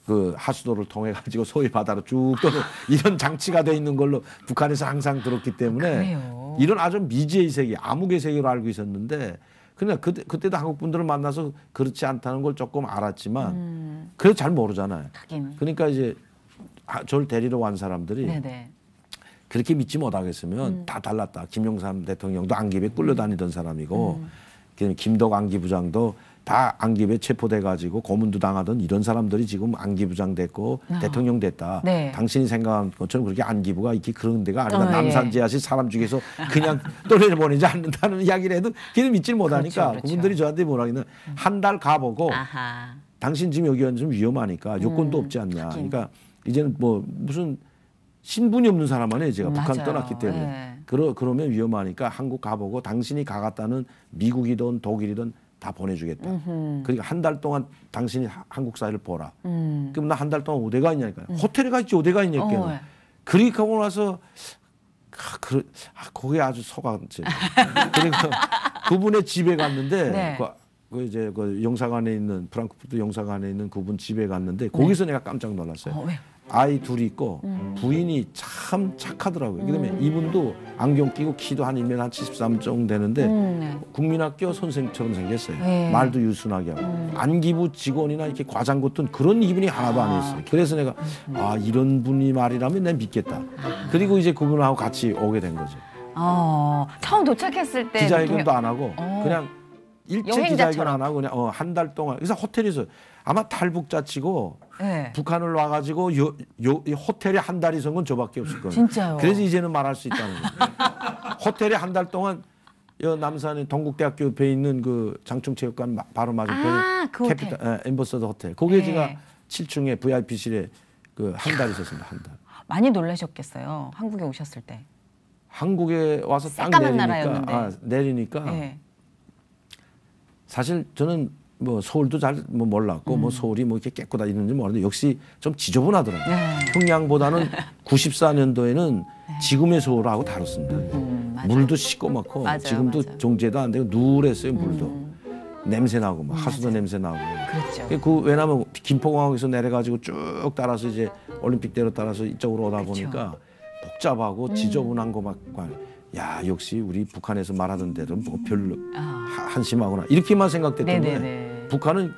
그 하수도를 통해 가지고 소위 바다로 쭉 떠는 이런 장치가 돼 있는 걸로 북한에서 항상 들었기 때문에 이런 아주 미지의 세계, 암흑의 세계로 알고 있었는데 그냥 그때도 한국 분들을 만나서 그렇지 않다는 걸 조금 알았지만 그래도 잘 모르잖아요. 그러니까 이제 저를 데리러 온 사람들이 그렇게 믿지 못하겠으면 다 달랐다. 김영삼 대통령도 안기부에 끌려다니던 사람이고 김덕 안기부장도 다 안기부에 체포돼가지고 고문도 당하던 이런 사람들이 지금 안기부장 됐고 대통령 됐다. 당신이 생각한 것처럼 그렇게 안기부가 이렇게 그런 데가 아니다. 남산지하실 사람 중에서 그냥 떠내보내지 않는다는 이야기를 해도 걔는 믿질 못하니까 그렇죠. 그분들이 저한테 뭐라 하냐면 한 달 가보고 당신 지금 여기 좀 위험하니까 요건도 없지 않냐. 그러니까 이제는 뭐 무슨 신분이 없는 사람 아니에요. 제가 북한 떠났기 때문에. 그러면 위험하니까 한국 가보고 당신이 가갔다는 미국이든 독일이든 다 보내주겠다. 그러니까 한 달 동안 당신이 한국 사회를 보라. 그럼 나 한 달 동안 어디가 있냐니까요. 호텔에 가 있지 어디가 있냐. 그렇게 하고 나서 거기에 아주 속았지. 그리고 그분의 집에 갔는데 이제 그 영사관에 있는 프랑크푸르트 영사관에 있는 그분 집에 갔는데 거기서 내가 깜짝 놀랐어요. 아이 둘이 있고 부인이 참 착하더라고요. 그다음에 이분도 안경 끼고 키도 한 1m 한 73 정도 되는데 국민학교 선생님처럼 생겼어요. 말도 유순하게 하고 안기부 직원이나 이렇게 과장 같은 그런 기분이 하나도 안 했어요. 그래서 내가 이런 분이 말이라면 내가 믿겠다. 그리고 이제 그분하고 같이 오게 된 거죠. 처음 도착했을 때 기자회견도 안 하고 그냥 일체 기자회견 안 하고 그냥 한 달 동안 그래서 호텔에서 아마 탈북자치고 북한을 와가지고 이 호텔에 한 달 있은 건 저밖에 없을 거예요. 진짜요? 그래서 이제는 말할 수 있다는 거예요. 호텔에 한 달 동안 남산에 동국대학교 옆에 있는 그 장충체육관 바로 맞은편에 캐피탈 엠버서더 호텔. 거기에 제가 7층에 VIP실에 그 한 달 있었습니다. 한 달. 많이 놀라셨겠어요. 한국에 오셨을 때. 한국에 와서 딱 내리니까 사실 저는 뭐 서울도 잘 뭐 몰랐고 뭐 서울이 뭐 이렇게 깨끗하다 이런지 몰랐는데 역시 좀 지저분하더라고요. 네. 평양보다는 94년도에는 지금의 서울하고 다릅니다. 물도 시꺼멓고 맞아요, 지금도 맞아요. 정제도 안 되고 누랬어요 물도. 냄새 나고 막 하수도 냄새 나고. 그렇죠. 그 왜냐하면 김포공항에서 내려가지고 쭉 따라서 이제 올림픽대로 따라서 이쪽으로 오다 보니까 복잡하고 지저분한 거막 야 역시 우리 북한에서 말하던 대로 뭐 별로 한심하구나 이렇게만 생각됐던 거예요. 북한은